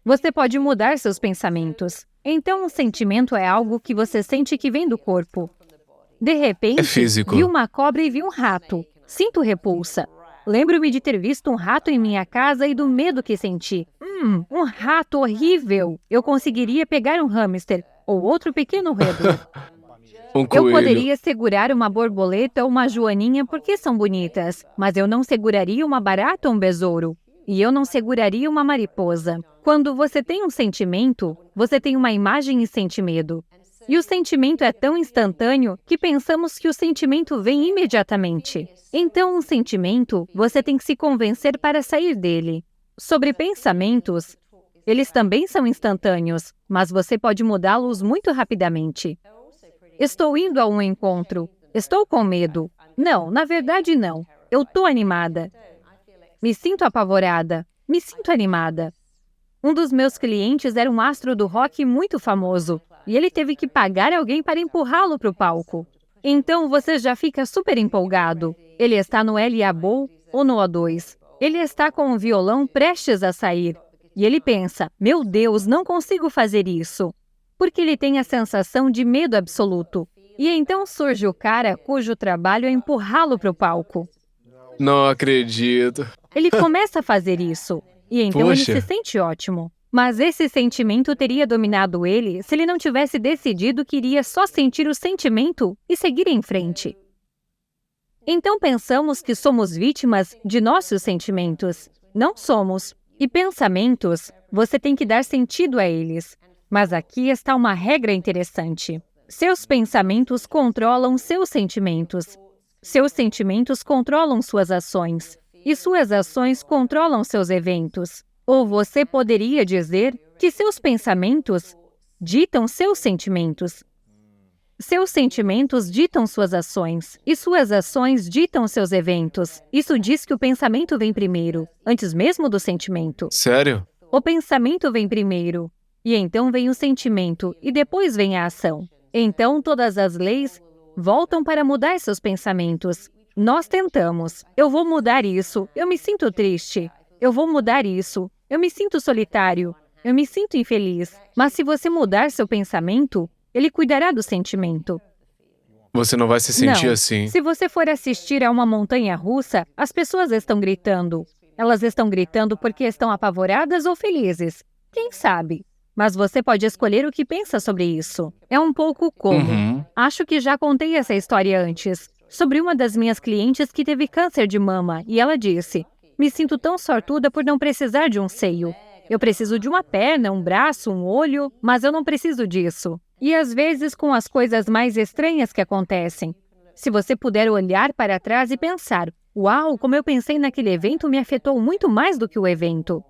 Você pode mudar seus pensamentos. Então, um sentimento é algo que você sente que vem do corpo. De repente, É físico. vi uma cobra e vi um rato. Sinto repulsa. Lembro-me de ter visto um rato em minha casa e do medo que senti. Um rato horrível! Eu conseguiria pegar um hamster ou outro pequeno roedor. Um Eu coelho. poderia segurar uma borboleta ou uma joaninha porque são bonitas, mas eu não seguraria uma barata ou um besouro. E eu não seguraria uma mariposa. Quando você tem um sentimento, você tem uma imagem e sente medo. E o sentimento é tão instantâneo que pensamos que o sentimento vem imediatamente. Então, um sentimento, você tem que se convencer para sair dele. Sobre pensamentos, eles também são instantâneos, mas você pode mudá-los muito rapidamente. Estou indo a um encontro. Estou com medo. Não, na verdade não. Eu estou animada. Me sinto apavorada. Me sinto animada. Um dos meus clientes era um astro do rock muito famoso, e ele teve que pagar alguém para empurrá-lo para o palco. Então você já fica super empolgado. Ele está no L.A. ou no O2. Ele está com um violão prestes a sair. E ele pensa, meu Deus, não consigo fazer isso. Porque ele tem a sensação de medo absoluto. E então surge o cara cujo trabalho é empurrá-lo para o palco. Não acredito. Ele começa a fazer isso. E então Poxa. ele se sente ótimo. Mas esse sentimento teria dominado ele se ele não tivesse decidido que iria só sentir o sentimento e seguir em frente. Então pensamos que somos vítimas de nossos sentimentos. Não somos. E pensamentos, você tem que dar sentido a eles. Mas aqui está uma regra interessante. Seus pensamentos controlam seus sentimentos. Seus sentimentos controlam suas ações. E suas ações controlam seus eventos. Ou você poderia dizer que seus pensamentos ditam seus sentimentos. Seus sentimentos ditam suas ações. E suas ações ditam seus eventos. Isso diz que o pensamento vem primeiro, antes mesmo do sentimento. Sério? O pensamento vem primeiro. E então vem o sentimento, e depois vem a ação. Então todas as leis voltam para mudar seus pensamentos. Nós tentamos. Eu vou mudar isso. Eu me sinto triste. Eu vou mudar isso. Eu me sinto solitário. Eu me sinto infeliz. Mas se você mudar seu pensamento, ele cuidará do sentimento. Você não vai se sentir Não. assim. Se você for assistir a uma montanha-russa, as pessoas estão gritando. Elas estão gritando porque estão apavoradas ou felizes. Quem sabe? Mas você pode escolher o que pensa sobre isso. É um pouco como. Acho que já contei essa história antes. Sobre uma das minhas clientes que teve câncer de mama, e ela disse, me sinto tão sortuda por não precisar de um seio. Eu preciso de uma perna, um braço, um olho, mas eu não preciso disso. E às vezes com as coisas mais estranhas que acontecem. Se você puder olhar para trás e pensar, uau, como eu pensei naquele evento me afetou muito mais do que o evento.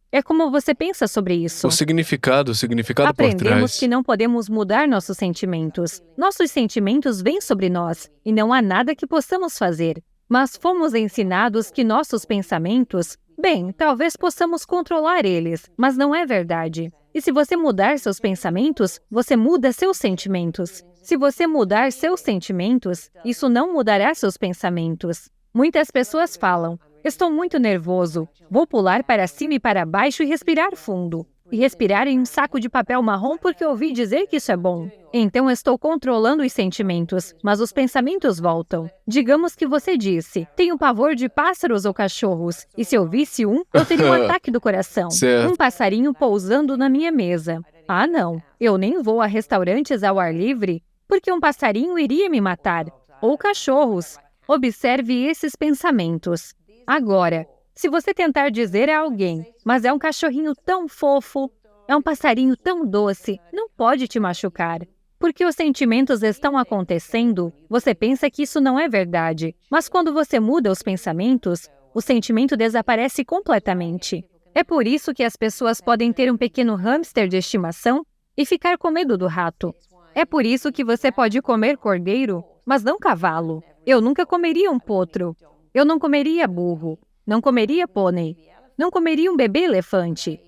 É como você pensa sobre isso. O significado por Aprendemos trás. que não podemos mudar nossos sentimentos. Nossos sentimentos vêm sobre nós, e não há nada que possamos fazer. Mas fomos ensinados que nossos pensamentos, bem, talvez possamos controlar eles, mas não é verdade. E se você mudar seus pensamentos, você muda seus sentimentos. Se você mudar seus sentimentos, isso não mudará seus pensamentos. Muitas pessoas falam, estou muito nervoso, vou pular para cima e para baixo e respirar fundo. E respirar em um saco de papel marrom porque ouvi dizer que isso é bom. Então estou controlando os sentimentos, mas os pensamentos voltam. Digamos que você disse, tenho pavor de pássaros ou cachorros, e se eu visse um, eu teria um ataque do coração. Certo. Um passarinho pousando na minha mesa. Ah, não, eu nem vou a restaurantes ao ar livre, porque um passarinho iria me matar. Ou cachorros. Observe esses pensamentos. Agora, se você tentar dizer a alguém, mas é um cachorrinho tão fofo, é um passarinho tão doce, não pode te machucar. Porque os sentimentos estão acontecendo, você pensa que isso não é verdade. Mas quando você muda os pensamentos, o sentimento desaparece completamente. É por isso que as pessoas podem ter um pequeno hamster de estimação e ficar com medo do rato. É por isso que você pode comer cordeiro, mas não cavalo. Eu nunca comeria um potro. Eu não comeria burro. Não comeria pônei. Não comeria um bebê elefante.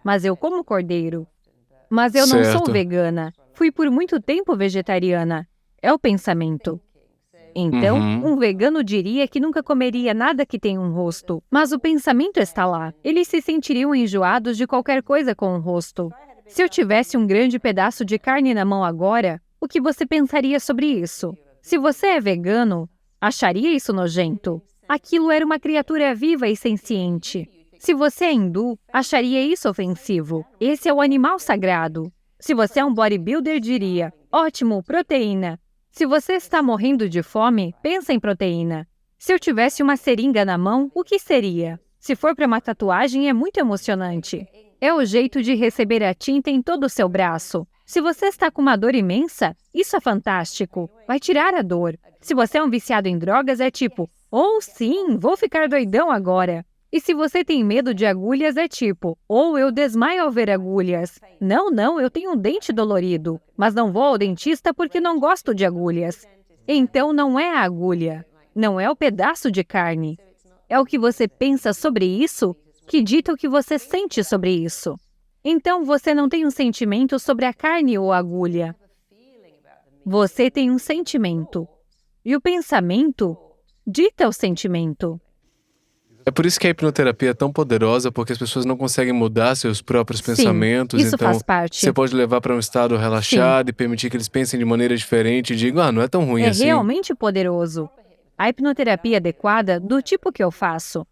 Mas eu como cordeiro. Mas eu não sou Certo. vegana. Fui por muito tempo vegetariana. É o pensamento. Então, um vegano diria que nunca comeria nada que tenha um rosto. Mas o pensamento está lá. Eles se sentiriam enjoados de qualquer coisa com um rosto. Se eu tivesse um grande pedaço de carne na mão agora, o que você pensaria sobre isso? Se você é vegano, acharia isso nojento. Aquilo era uma criatura viva e senciente. Se você é hindu, acharia isso ofensivo. Esse é o animal sagrado. Se você é um bodybuilder, diria, ótimo, proteína. Se você está morrendo de fome, pensa em proteína. Se eu tivesse uma seringa na mão, o que seria? Se for para uma tatuagem, é muito emocionante. É o jeito de receber a tinta em todo o seu braço. Se você está com uma dor imensa, isso é fantástico. Vai tirar a dor. Se você é um viciado em drogas, é tipo, oh sim, vou ficar doidão agora. E se você tem medo de agulhas, é tipo, ou eu desmaio ao ver agulhas. Não, eu tenho um dente dolorido, mas não vou ao dentista porque não gosto de agulhas. Então não é a agulha, não é o pedaço de carne. É o que você pensa sobre isso que dita o que você sente sobre isso. Então você não tem um sentimento sobre a carne ou a agulha. Você tem um sentimento. E o pensamento dita o sentimento. É por isso que a hipnoterapia é tão poderosa, porque as pessoas não conseguem mudar seus próprios pensamentos. Isso Então, faz parte. você pode levar para um estado relaxado e permitir que eles pensem de maneira diferente e digam, não é tão ruim assim. É realmente poderoso. A hipnoterapia adequada, do tipo que eu faço.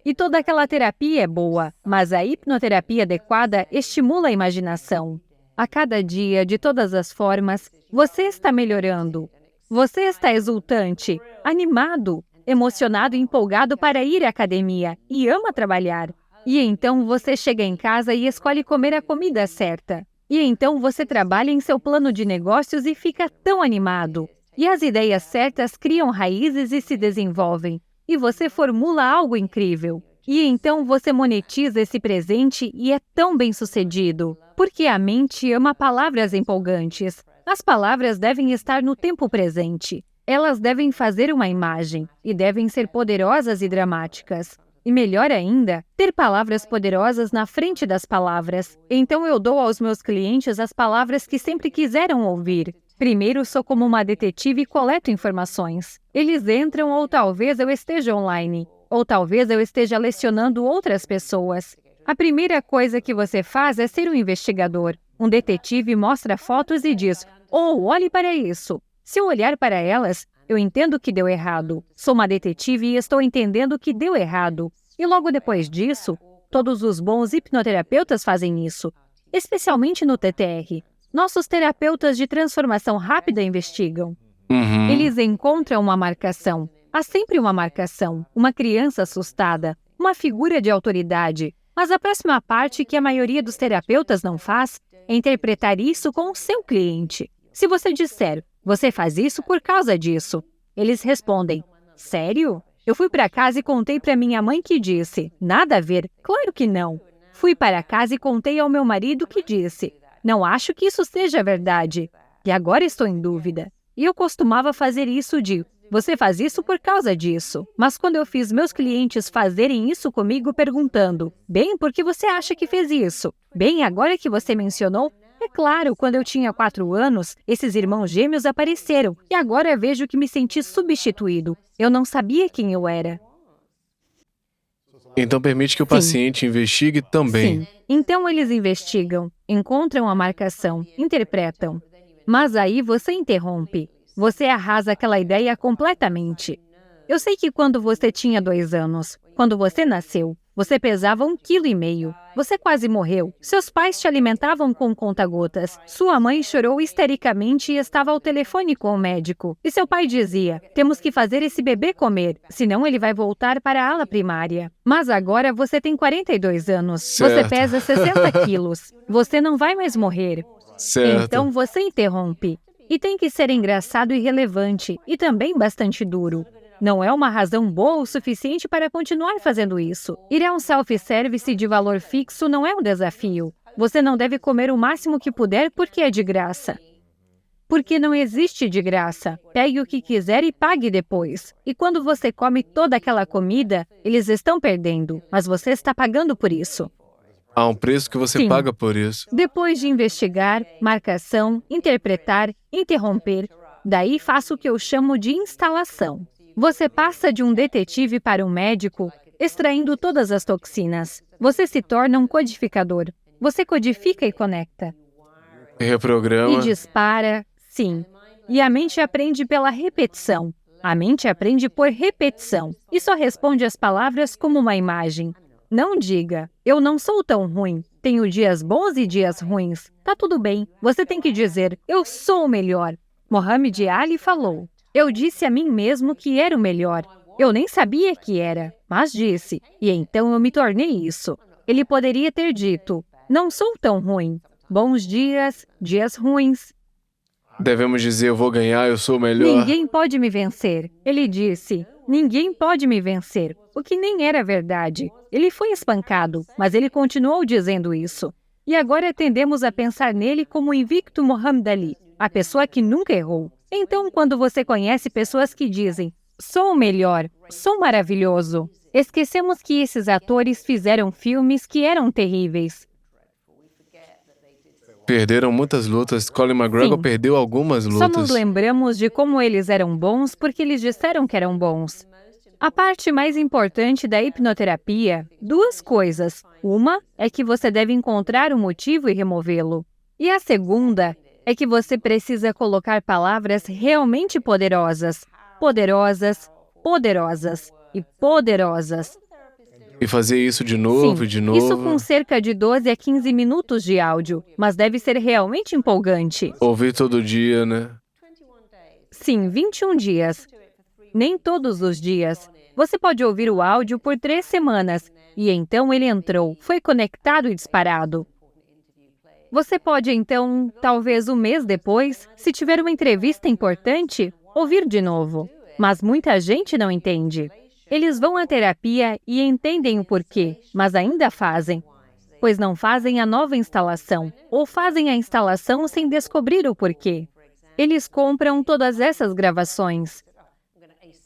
E toda aquela terapia é boa, mas a hipnoterapia adequada estimula a imaginação. A cada dia, de todas as formas, você está melhorando. Você está exultante, animado, emocionado e empolgado para ir à academia e ama trabalhar. E então você chega em casa e escolhe comer a comida certa. E então você trabalha em seu plano de negócios e fica tão animado. E as ideias certas criam raízes e se desenvolvem. E você formula algo incrível. E então você monetiza esse presente e é tão bem-sucedido. Porque a mente ama palavras empolgantes. As palavras devem estar no tempo presente. Elas devem fazer uma imagem e devem ser poderosas e dramáticas. E melhor ainda, ter palavras poderosas na frente das palavras. Então eu dou aos meus clientes as palavras que sempre quiseram ouvir. Primeiro sou como uma detetive e coleto informações. Eles entram ou talvez eu esteja online. Ou talvez eu esteja lecionando outras pessoas. A primeira coisa que você faz é ser um investigador. Um detetive mostra fotos e diz, oh, olhe para isso. Se eu olhar para elas, eu entendo que deu errado. Sou uma detetive e estou entendendo que deu errado. E logo depois disso, todos os bons hipnoterapeutas fazem isso, especialmente no TTR. Nossos terapeutas de transformação rápida investigam. Eles encontram uma marcação. Há sempre uma marcação, uma criança assustada, uma figura de autoridade. Mas a próxima parte que a maioria dos terapeutas não faz é interpretar isso com o seu cliente. Se você disser, você faz isso por causa disso. Eles respondem, sério? Eu fui para casa e contei para minha mãe que disse, nada a ver, claro que não. Fui para casa e contei ao meu marido que disse, não acho que isso seja verdade. E agora estou em dúvida. E eu costumava fazer isso de, você faz isso por causa disso. Mas quando eu fiz meus clientes fazerem isso comigo perguntando, bem, por que você acha que fez isso? Bem, agora que você mencionou, é claro, quando eu tinha 4 anos, esses irmãos gêmeos apareceram e agora vejo que me senti substituído. Eu não sabia quem eu era. Então permite que o paciente investigue também. Sim. Então eles investigam, encontram a marcação, interpretam. Mas aí você interrompe. Você arrasa aquela ideia completamente. Eu sei que quando você tinha 2 anos, quando você nasceu, você pesava 1,5 kg. Você quase morreu. Seus pais te alimentavam com conta-gotas. Sua mãe chorou histericamente e estava ao telefone com o médico. E seu pai dizia, temos que fazer esse bebê comer, senão ele vai voltar para a ala primária. Mas agora você tem 42 anos. Certo. Você pesa 60 quilos. Você não vai mais morrer. Certo. Então você interrompe. E tem que ser engraçado e relevante, e também bastante duro. Não é uma razão boa o suficiente para continuar fazendo isso. Ir a um self-service de valor fixo não é um desafio. Você não deve comer o máximo que puder porque é de graça. Porque não existe de graça. Pegue o que quiser e pague depois. E quando você come toda aquela comida, eles estão perdendo, mas você está pagando por isso. Há um preço que você Sim. paga por isso. Depois de investigar, marcação, interpretar, interromper, daí faço o que eu chamo de instalação. Você passa de um detetive para um médico, extraindo todas as toxinas. Você se torna um codificador. Você codifica e conecta. E reprograma. E dispara, sim. E a mente aprende pela repetição. A mente aprende por repetição. E só responde às palavras como uma imagem. Não diga, eu não sou tão ruim. Tenho dias bons e dias ruins. Tá tudo bem. Você tem que dizer, eu sou o melhor. Mohamed Ali falou, eu disse a mim mesmo que era o melhor. Eu nem sabia que era, mas disse. E então eu me tornei isso. Ele poderia ter dito, não sou tão ruim. Bons dias, dias ruins. Devemos dizer, eu vou ganhar, eu sou o melhor. Ninguém pode me vencer. Ele disse, ninguém pode me vencer. O que nem era verdade. Ele foi espancado, mas ele continuou dizendo isso. E agora tendemos a pensar nele como o invicto Muhammad Ali, a pessoa que nunca errou. Então, quando você conhece pessoas que dizem, sou o melhor, sou maravilhoso, esquecemos que esses atores fizeram filmes que eram terríveis. Perderam muitas lutas. Colin McGregor Sim. perdeu algumas Só lutas. nos lembramos de como eles eram bons porque eles disseram que eram bons. A parte mais importante da hipnoterapia, duas coisas. Uma é que você deve encontrar o motivo e removê-lo. E a segunda é que você precisa colocar palavras realmente poderosas. Poderosas, poderosas e poderosas. E fazer isso de novo Sim, e de novo. isso com cerca de 12 a 15 minutos de áudio, mas deve ser realmente empolgante. Ouvir todo dia, né? Sim, 21 dias. Nem todos os dias. Você pode ouvir o áudio por 3 semanas, e então ele entrou, foi conectado e disparado. Você pode então, talvez um mês depois, se tiver uma entrevista importante, ouvir de novo. Mas muita gente não entende. Eles vão à terapia e entendem o porquê, mas ainda fazem. Pois não fazem a nova instalação, ou fazem a instalação sem descobrir o porquê. Eles compram todas essas gravações.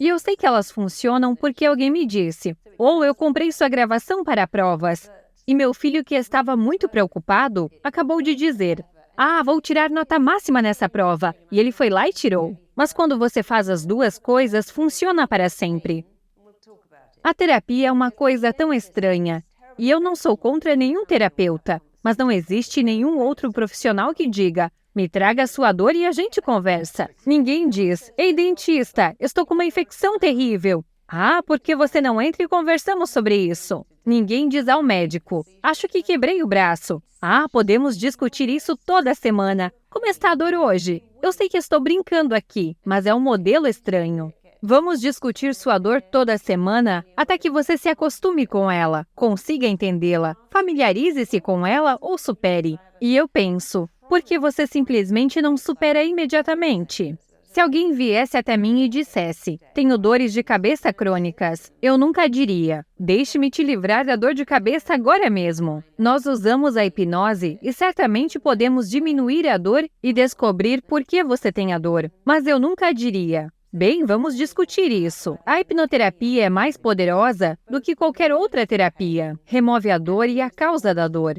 E eu sei que elas funcionam porque alguém me disse, ou eu comprei sua gravação para provas. E meu filho, que estava muito preocupado, acabou de dizer, vou tirar nota máxima nessa prova. E ele foi lá e tirou. Mas quando você faz as duas coisas, funciona para sempre. A terapia é uma coisa tão estranha. E eu não sou contra nenhum terapeuta, mas não existe nenhum outro profissional que diga, me traga a sua dor e a gente conversa. Ninguém diz, ei dentista, estou com uma infecção terrível. Por que você não entra e conversamos sobre isso? Ninguém diz ao médico, acho que quebrei o braço. Podemos discutir isso toda semana. Como está a dor hoje? Eu sei que estou brincando aqui, mas é um modelo estranho. Vamos discutir sua dor toda semana até que você se acostume com ela, consiga entendê-la, familiarize-se com ela ou supere. E eu penso, por que você simplesmente não supera imediatamente? Se alguém viesse até mim e dissesse, tenho dores de cabeça crônicas, eu nunca diria, deixe-me te livrar da dor de cabeça agora mesmo. Nós usamos a hipnose e certamente podemos diminuir a dor e descobrir por que você tem a dor. Mas eu nunca diria, bem, vamos discutir isso. A hipnoterapia é mais poderosa do que qualquer outra terapia. Remove a dor e a causa da dor.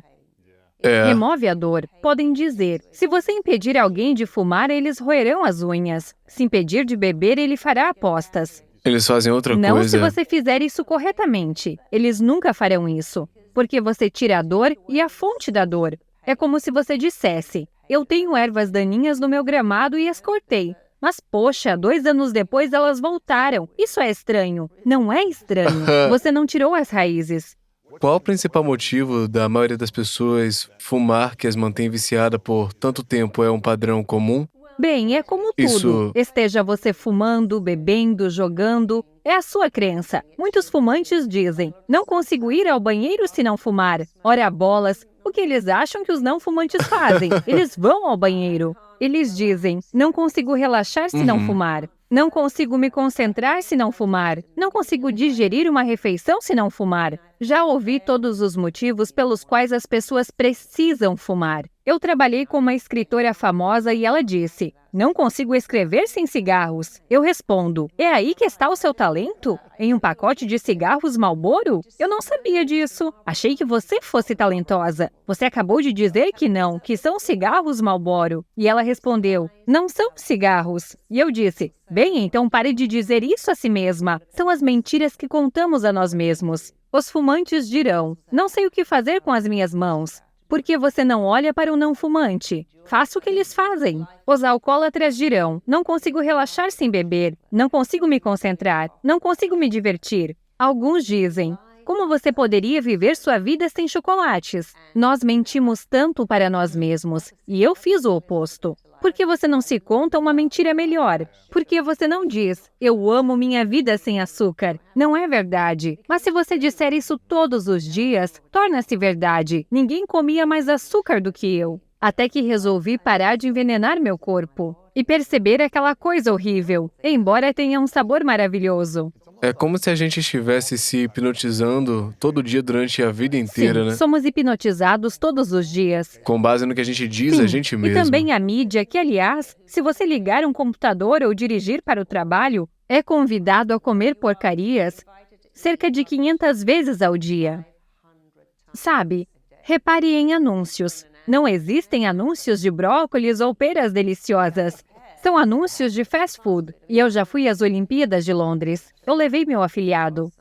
Remove a dor. Podem dizer, se você impedir alguém de fumar, eles roerão as unhas. Se impedir de beber, ele fará apostas. Eles fazem outra Não coisa. se você fizer isso corretamente. Eles nunca farão isso. Porque você tira a dor e a fonte da dor. É como se você dissesse, eu tenho ervas daninhas no meu gramado e as cortei. Mas, poxa, 2 anos depois elas voltaram. Isso é estranho. Não é estranho. Você não tirou as raízes. Qual o principal motivo da maioria das pessoas fumar que as mantém viciadas por tanto tempo? É um padrão comum? Bem, é como tudo. Isso- Esteja você fumando, bebendo, jogando, é a sua crença. Muitos fumantes dizem, não consigo ir ao banheiro se não fumar. Ora bolas, o que eles acham que os não fumantes fazem? Eles vão ao banheiro. Eles dizem, não consigo relaxar se não fumar. Não consigo me concentrar se não fumar. Não consigo digerir uma refeição se não fumar. Já ouvi todos os motivos pelos quais as pessoas precisam fumar. Eu trabalhei com uma escritora famosa e ela disse: "Não consigo escrever sem cigarros." Eu respondo: "É aí que está o seu talento? Em um pacote de cigarros Marlboro? Eu não sabia disso. Achei que você fosse talentosa. Você acabou de dizer que não, que são cigarros Marlboro." E ela respondeu: "Não são cigarros." E eu disse: "Bem, então pare de dizer isso a si mesma. São as mentiras que contamos a nós mesmos." Os fumantes dirão: "Não sei o que fazer com as minhas mãos." Por que você não olha para o não fumante? Faça o que eles fazem. Os alcoólatras dirão: "Não consigo relaxar sem beber. Não consigo me concentrar. Não consigo me divertir." Alguns dizem: "Como você poderia viver sua vida sem chocolates?" Nós mentimos tanto para nós mesmos. E eu fiz o oposto. Por que você não se conta uma mentira melhor? Por que você não diz: "Eu amo minha vida sem açúcar"? Não é verdade. Mas se você disser isso todos os dias, torna-se verdade. Ninguém comia mais açúcar do que eu. Até que resolvi parar de envenenar meu corpo. E perceber aquela coisa horrível, embora tenha um sabor maravilhoso. É como se a gente estivesse se hipnotizando todo dia durante a vida inteira, Sim, né? somos hipnotizados todos os dias. Com base no que a gente diz Sim, a gente e mesmo. também a mídia, que, aliás, se você ligar um computador ou dirigir para o trabalho, é convidado a comer porcarias cerca de 500 vezes ao dia. Sabe, repare em anúncios. Não existem anúncios de brócolis ou peras deliciosas. São anúncios de fast food. E eu já fui às Olimpíadas de Londres. Eu levei meu afilhado.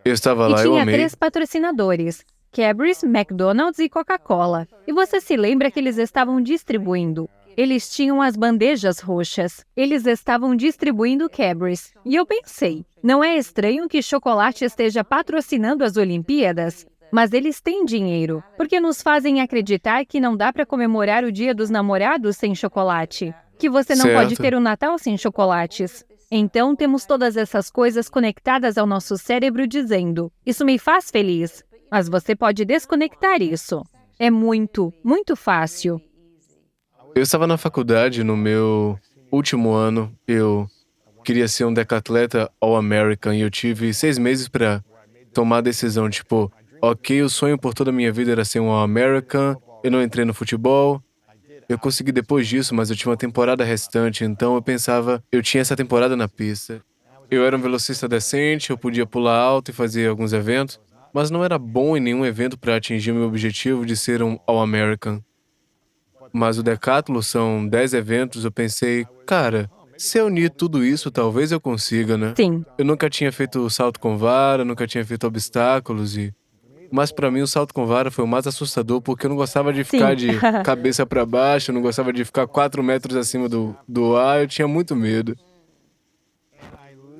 Eu estava E lá, eu tinha amei. 3 patrocinadores: Cadbury's, McDonald's e Coca-Cola. E você se lembra que eles estavam distribuindo? Eles tinham as bandejas roxas. Eles estavam distribuindo Cadbury's. E eu pensei, não é estranho que chocolate esteja patrocinando as Olimpíadas? Mas eles têm dinheiro, porque nos fazem acreditar que não dá para comemorar o Dia dos Namorados sem chocolate, que você não pode Certo. ter o Natal sem chocolates. Então, temos todas essas coisas conectadas ao nosso cérebro dizendo: "Isso me faz feliz." Mas você pode desconectar isso. É muito, muito fácil. Eu estava na faculdade no meu último ano. Eu queria ser um decatleta All-American e eu tive 6 meses para tomar a decisão, tipo, ok, o sonho por toda a minha vida era ser um All-American, eu não entrei no futebol. Eu consegui depois disso, mas eu tinha uma temporada restante, então eu pensava, eu tinha essa temporada na pista. Eu era um velocista decente, eu podia pular alto e fazer alguns eventos, mas não era bom em nenhum evento para atingir meu objetivo de ser um All-American. Mas o decátulo são 10 eventos, eu pensei, cara, se eu unir tudo isso, talvez eu consiga, né? Sim, Eu nunca tinha feito salto com vara, nunca tinha feito obstáculos Mas para mim o salto com vara foi o mais assustador porque eu não gostava de ficar sim. de cabeça para baixo, eu não gostava de ficar 4 metros acima do ar, eu tinha muito medo.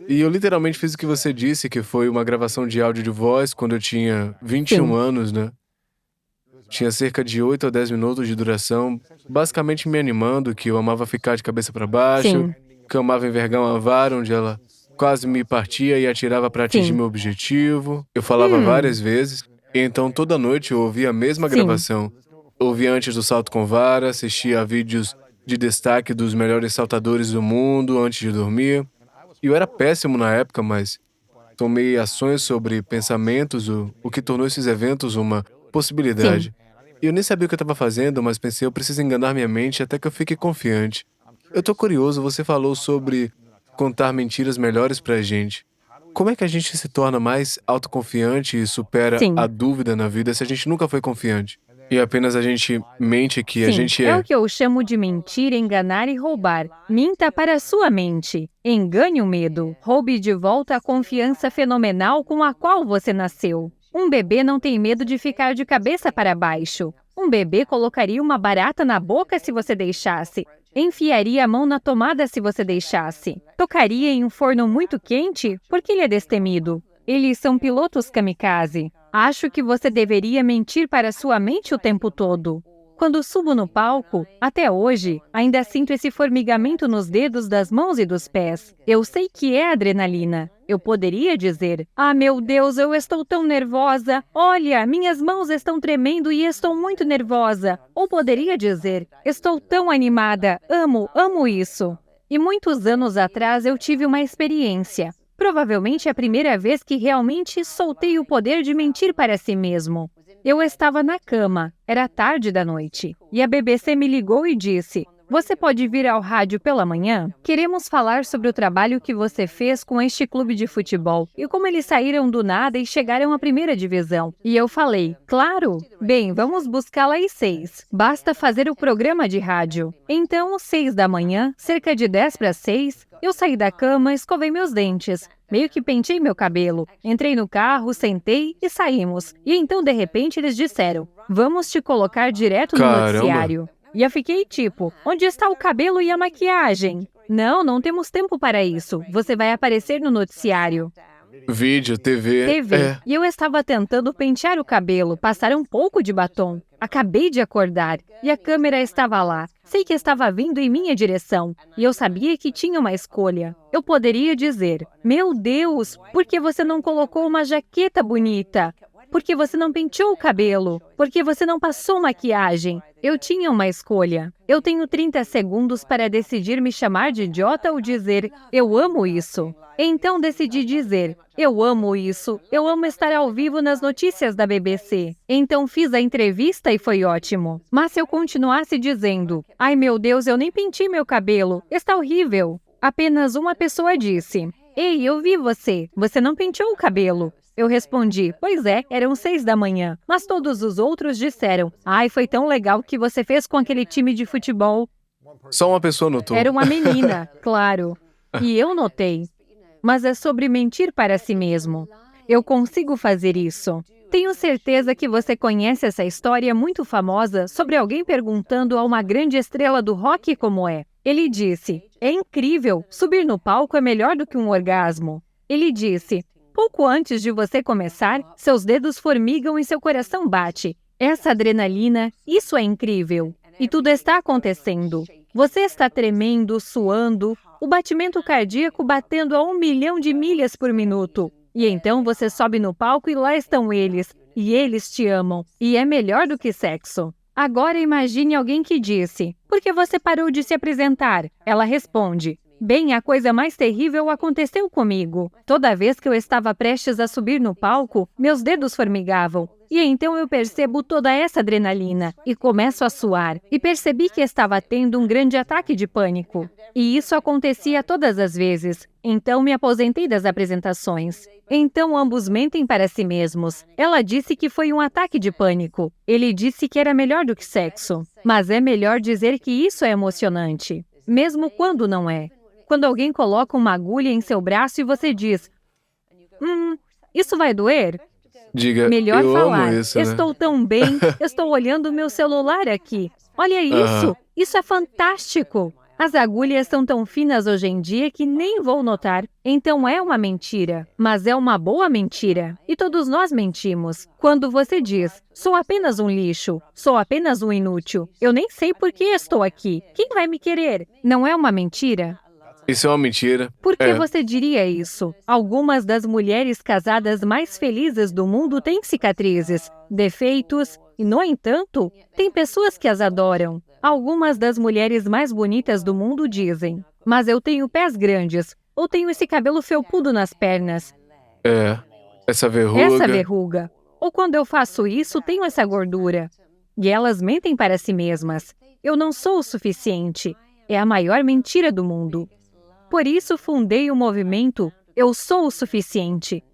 E eu literalmente fiz o que você disse, que foi uma gravação de áudio de voz quando eu tinha 21 Sim. anos, né? Tinha cerca de 8 a 10 minutos de duração, basicamente me animando que eu amava ficar de cabeça para baixo, Sim. que eu amava envergar uma vara onde ela quase me partia e atirava para atingir Sim. meu objetivo. Eu falava várias vezes, e então toda noite eu ouvia a mesma Sim. gravação. Ouvia antes do salto com vara, assistia a vídeos de destaque dos melhores saltadores do mundo antes de dormir. E eu era péssimo na época, mas tomei ações sobre pensamentos, o que tornou esses eventos uma possibilidade. Sim. E eu nem sabia o que eu estava fazendo, mas pensei, eu preciso enganar minha mente até que eu fique confiante. Eu tô curioso, você falou sobre contar mentiras melhores pra gente. Como é que a gente se torna mais autoconfiante e supera a Sim. dúvida na vida se a gente nunca foi confiante? E apenas a gente mente que a Sim, gente é o é. que eu chamo de mentir, enganar e roubar. Minta para a sua mente. Engane o medo. Roube de volta a confiança fenomenal com a qual você nasceu. Um bebê não tem medo de ficar de cabeça para baixo. Um bebê colocaria uma barata na boca se você deixasse. Enfiaria a mão na tomada se você deixasse. Tocaria em um forno muito quente porque ele é destemido. Eles são pilotos kamikaze. Acho que você deveria mentir para sua mente o tempo todo. Quando subo no palco, até hoje, ainda sinto esse formigamento nos dedos das mãos e dos pés. Eu sei que é adrenalina. Eu poderia dizer: "Ah, meu Deus, eu estou tão nervosa. Olha, minhas mãos estão tremendo e estou muito nervosa." Ou poderia dizer: "Estou tão animada. Amo isso." E muitos anos atrás eu tive uma experiência. Provavelmente a primeira vez que realmente soltei o poder de mentir para si mesmo. Eu estava na cama, era tarde da noite, e a BBC me ligou e disse: "Você pode vir ao rádio pela manhã? Queremos falar sobre o trabalho que você fez com este clube de futebol e como eles saíram do nada e chegaram à primeira divisão." E eu falei: "Claro! Bem, vamos buscá-la às 6. Basta fazer o programa de rádio." Então, 6 da manhã, cerca de 10 para 6, eu saí da cama, escovei meus dentes, meio que pentei meu cabelo, entrei no carro, sentei e saímos. E então, de repente, eles disseram: "Vamos te colocar direto no Caramba. noticiário." E eu fiquei tipo: "Onde está o cabelo e a maquiagem?" "Não temos tempo para isso. Você vai aparecer no noticiário." Vídeo, TV. TV. E eu estava tentando pentear o cabelo, passar um pouco de batom. Acabei de acordar e a câmera estava lá. Sei que estava vindo em minha direção e eu sabia que tinha uma escolha. Eu poderia dizer: "Meu Deus, por que você não colocou uma jaqueta bonita? Por que você não penteou o cabelo? Por que você não passou maquiagem?" Eu tinha uma escolha. Eu tenho 30 segundos para decidir me chamar de idiota ou dizer: "Eu amo isso." Então decidi dizer: "Eu amo isso. Eu amo estar ao vivo nas notícias da BBC." Então fiz a entrevista e foi ótimo. Mas se eu continuasse dizendo: "Ai meu Deus, eu nem pentei meu cabelo. Está horrível." Apenas uma pessoa disse: "Ei, eu vi você. Você não penteou o cabelo." Eu respondi: "Pois é, eram 6 da manhã." Mas todos os outros disseram: "Ai, foi tão legal o que você fez com aquele time de futebol." Só uma pessoa notou. Era uma menina, claro. E eu notei. Mas é sobre mentir para si mesmo. Eu consigo fazer isso. Tenho certeza que você conhece essa história muito famosa sobre alguém perguntando a uma grande estrela do rock como é. Ele disse: "É incrível, subir no palco é melhor do que um orgasmo." Ele disse: "Pouco antes de você começar, seus dedos formigam e seu coração bate. Essa adrenalina, isso é incrível. E tudo está acontecendo. Você está tremendo, suando, o batimento cardíaco batendo a 1 milhão de milhas por minuto. E então você sobe no palco e lá estão eles. E eles te amam. E é melhor do que sexo." Agora imagine alguém que disse: "Por que você parou de se apresentar?" Ela responde: "Bem, a coisa mais terrível aconteceu comigo. Toda vez que eu estava prestes a subir no palco, meus dedos formigavam. E então eu percebo toda essa adrenalina e começo a suar. E percebi que estava tendo um grande ataque de pânico. E isso acontecia todas as vezes. Então me aposentei das apresentações." Então ambos mentem para si mesmos. Ela disse que foi um ataque de pânico. Ele disse que era melhor do que sexo. Mas é melhor dizer que isso é emocionante, mesmo quando não é. Quando alguém coloca uma agulha em seu braço e você diz: "Isso vai doer?" Diga: Melhor "Eu falar: amo isso, né?" "Estou tão bem, estou olhando o meu celular aqui. Olha isso, isso é fantástico." As agulhas são tão finas hoje em dia que nem vou notar. Então é uma mentira, mas é uma boa mentira. E todos nós mentimos. Quando você diz: "Sou apenas um lixo, sou apenas um inútil, eu nem sei por que estou aqui. Quem vai me querer?" Não é uma mentira? Isso é uma mentira. Por que você diria isso? Algumas das mulheres casadas mais felizes do mundo têm cicatrizes, defeitos, e, no entanto, tem pessoas que as adoram. Algumas das mulheres mais bonitas do mundo dizem: "Mas eu tenho pés grandes, ou tenho esse cabelo felpudo nas pernas." Essa verruga. Essa verruga. Ou quando eu faço isso, tenho essa gordura. E elas mentem para si mesmas. Eu não sou o suficiente. É a maior mentira do mundo. Por isso fundei o movimento Eu Sou o Suficiente.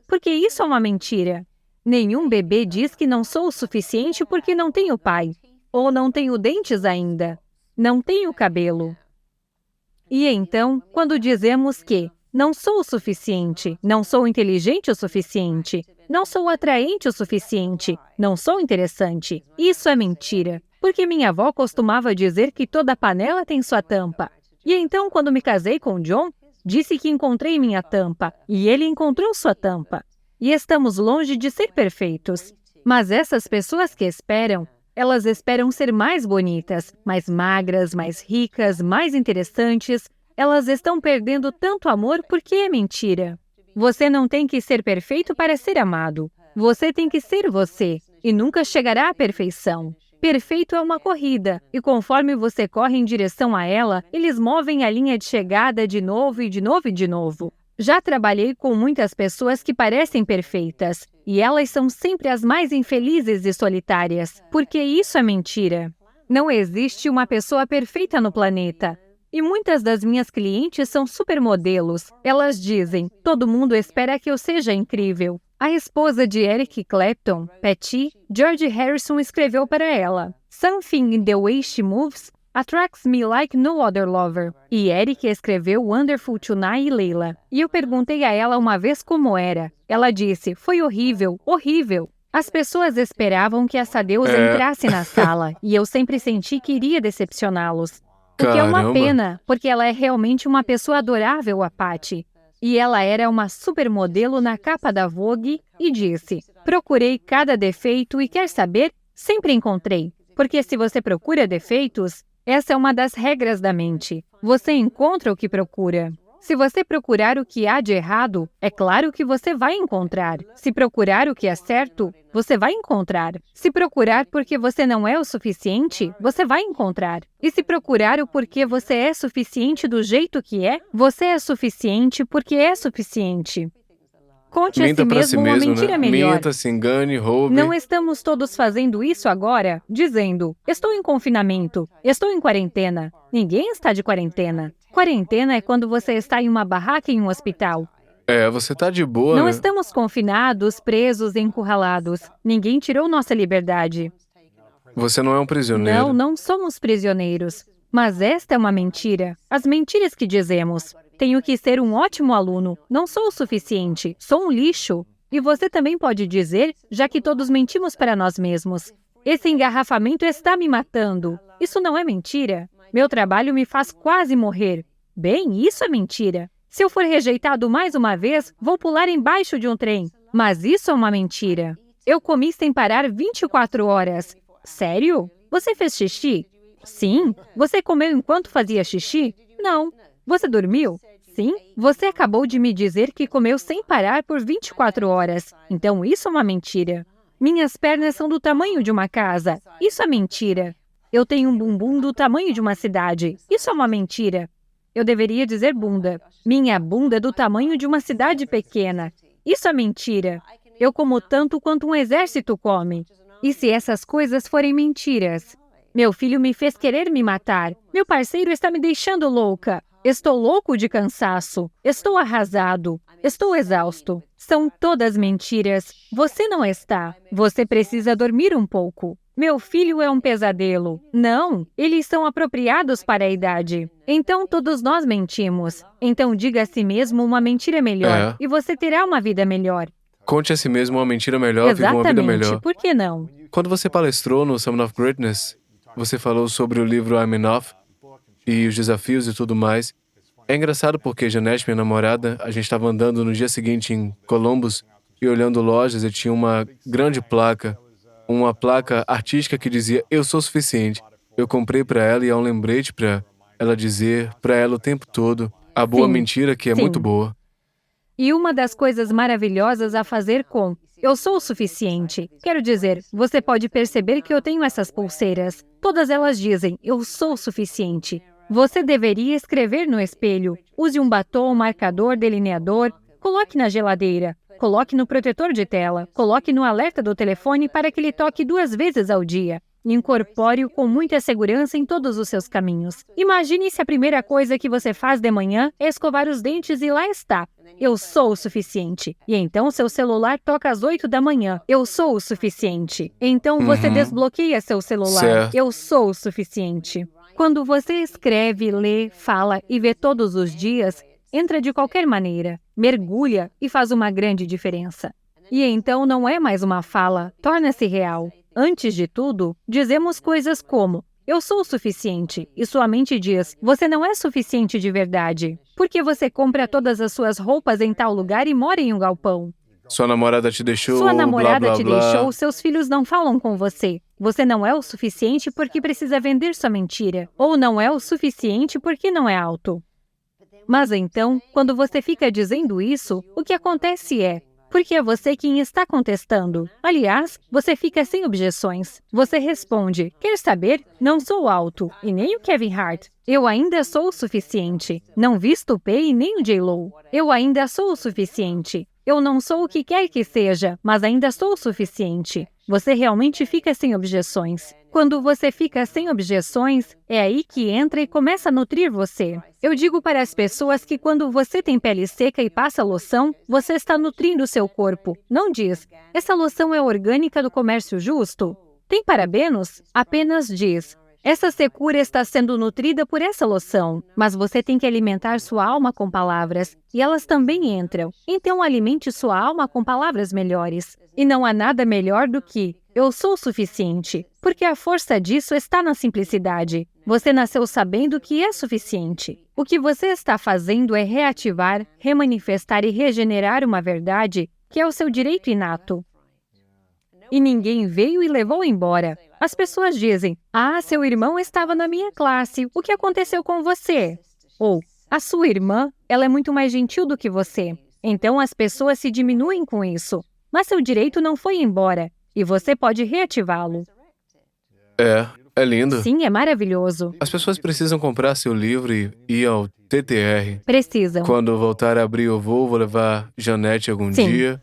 Porque isso é uma mentira. Nenhum bebê diz que não sou o suficiente porque não tenho pai. Ou não tenho dentes ainda. Não tenho cabelo. E então, quando dizemos que não sou o suficiente, não sou inteligente o suficiente, não sou atraente o suficiente, não sou interessante, isso é mentira. Porque minha avó costumava dizer que toda panela tem sua tampa. E então, quando me casei com John, disse que encontrei minha tampa, e ele encontrou sua tampa. E estamos longe de ser perfeitos. Mas essas pessoas que esperam, elas esperam ser mais bonitas, mais magras, mais ricas, mais interessantes. Elas estão perdendo tanto amor porque é mentira. Você não tem que ser perfeito para ser amado. Você tem que ser você, e nunca chegará à perfeição. Perfeito é uma corrida, e conforme você corre em direção a ela, eles movem a linha de chegada de novo e de novo e de novo. Já trabalhei com muitas pessoas que parecem perfeitas, e elas são sempre as mais infelizes e solitárias, porque isso é mentira. Não existe uma pessoa perfeita no planeta. E muitas das minhas clientes são supermodelos. Elas dizem, todo mundo espera que eu seja incrível. A esposa de Eric Clapton, Patty, George Harrison escreveu para ela, "Something in the way she moves attracts me like no other lover." E Eric escreveu Wonderful Tonight e Leila. E eu perguntei a ela uma vez como era. Ela disse, foi horrível, horrível. As pessoas esperavam que essa deusa entrasse na sala, e eu sempre senti que iria decepcioná-los. O que é uma Caramba. pena, porque ela é realmente uma pessoa adorável, a Patty. E ela era uma supermodelo na capa da Vogue e disse, procurei cada defeito e quer saber? Sempre encontrei. Porque se você procura defeitos, essa é uma das regras da mente. Você encontra o que procura. Se você procurar o que há de errado, é claro que você vai encontrar. Se procurar o que é certo, você vai encontrar. Se procurar porque você não é o suficiente, você vai encontrar. E se procurar o porquê você é suficiente do jeito que é, você é suficiente porque é suficiente. Conte a si Minta pra si mesmo uma mesmo, mentira né? melhor. Minta, se engane, roube. Não estamos todos fazendo isso agora, dizendo, estou em confinamento, estou em quarentena. Ninguém está de quarentena. Quarentena é quando você está em uma barraca em um hospital. Você tá de boa, Não né? estamos confinados, presos, encurralados. Ninguém tirou nossa liberdade. Você não é um prisioneiro. Não somos prisioneiros. Mas esta é uma mentira. As mentiras que dizemos. Tenho que ser um ótimo aluno. Não sou o suficiente. Sou um lixo. E você também pode dizer, já que todos mentimos para nós mesmos. Esse engarrafamento está me matando. Isso não é mentira. Meu trabalho me faz quase morrer. Bem, isso é mentira. Se eu for rejeitado mais uma vez, vou pular embaixo de um trem. Mas isso é uma mentira. Eu comi sem parar 24 horas. Sério? Você fez xixi? Sim. Você comeu enquanto fazia xixi? Não. Você dormiu? Sim. Você acabou de me dizer que comeu sem parar por 24 horas. Então isso é uma mentira. Minhas pernas são do tamanho de uma casa. Isso é mentira. Eu tenho um bumbum do tamanho de uma cidade. Isso é uma mentira. Eu deveria dizer bunda. Minha bunda é do tamanho de uma cidade pequena. Isso é mentira. Eu como tanto quanto um exército come. E se essas coisas forem mentiras? Meu filho me fez querer me matar. Meu parceiro está me deixando louca. Estou louco de cansaço. Estou arrasado. Estou exausto. São todas mentiras. Você não está. Você precisa dormir um pouco. Meu filho é um pesadelo. Não, eles são apropriados para a idade. Então todos nós mentimos. Então diga a si mesmo uma mentira melhor e você terá uma vida melhor. Conte a si mesmo uma mentira melhor, viva uma vida melhor. Exatamente, por que não? Quando você palestrou no Summit of Greatness, você falou sobre o livro I'm Enough e os desafios e tudo mais. É engraçado porque Janete, minha namorada, a gente estava andando no dia seguinte em Columbus e olhando lojas e tinha uma grande placa, uma placa artística que dizia "Eu sou suficiente". Eu comprei para ela e é um lembrete para ela dizer para ela o tempo todo a boa Sim, mentira que é sim. muito boa. E uma das coisas maravilhosas a fazer com "eu sou o suficiente". Quero dizer, você pode perceber que eu tenho essas pulseiras. Todas elas dizem "eu sou o suficiente". Você deveria escrever no espelho. Use um batom, marcador, delineador. Coloque na geladeira. Coloque no protetor de tela. Coloque no alerta do telefone para que ele toque 2 vezes ao dia. Incorpore-o com muita segurança em todos os seus caminhos. Imagine se a primeira coisa que você faz de manhã é escovar os dentes e lá está. Eu sou o suficiente. E então seu celular toca às 8 da manhã. Eu sou o suficiente. Então você desbloqueia seu celular. Certo. Eu sou o suficiente. Quando você escreve, lê, fala e vê todos os dias, entra de qualquer maneira, mergulha e faz uma grande diferença. E então não é mais uma fala, torna-se real. Antes de tudo, dizemos coisas como "eu sou o suficiente", e sua mente diz "você não é suficiente de verdade", porque você compra todas as suas roupas em tal lugar e mora em um galpão. Sua namorada te deixou, Sua namorada blá, blá, te blá. deixou, seus filhos não falam com você. Você não é o suficiente porque precisa vender sua mentira. Ou não é o suficiente porque não é alto. Mas então, quando você fica dizendo isso, o que acontece é, Porque é você quem está contestando. Aliás, você fica sem objeções. Você responde, quer saber? Não sou alto, e nem o Kevin Hart. Eu ainda sou o suficiente. Não visto o P e nem o J-Lo. Eu ainda sou o suficiente. Eu não sou o que quer que seja, mas ainda sou o suficiente. Você realmente fica sem objeções. Quando você fica sem objeções, é aí que entra e começa a nutrir você. Eu digo para as pessoas que quando você tem pele seca e passa loção, você está nutrindo o seu corpo. Não diz, essa loção é orgânica do comércio justo? Tem parabenos? Apenas diz, essa secura está sendo nutrida por essa loção, mas você tem que alimentar sua alma com palavras, e elas também entram. Então alimente sua alma com palavras melhores. E não há nada melhor do que, eu sou o suficiente, porque a força disso está na simplicidade. Você nasceu sabendo que é suficiente. O que você está fazendo é reativar, remanifestar e regenerar uma verdade que é o seu direito inato. E ninguém veio e levou embora. As pessoas dizem, seu irmão estava na minha classe, o que aconteceu com você? Ou, a sua irmã, ela é muito mais gentil do que você. Então as pessoas se diminuem com isso. Mas seu direito não foi embora, e você pode reativá-lo. É lindo. Sim, é maravilhoso. As pessoas precisam comprar seu livro e ir ao TTR. Precisam. Quando eu voltar a abrir o vou levar Janete algum Sim. dia.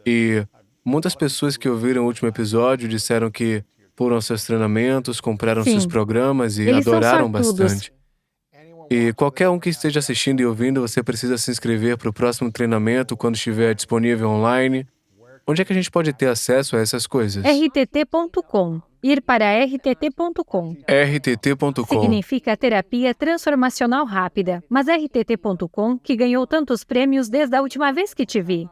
E muitas pessoas que ouviram o último episódio disseram que foram aos seus treinamentos, compraram Sim. seus programas e Eles são adoraram sortudos. bastante. E qualquer um que esteja assistindo e ouvindo, você precisa se inscrever para o próximo treinamento quando estiver disponível online. Onde é que a gente pode ter acesso a essas coisas? rtt.com. Ir para rtt.com. rtt.com. Significa terapia transformacional rápida, mas rtt.com, que ganhou tantos prêmios desde a última vez que te vi.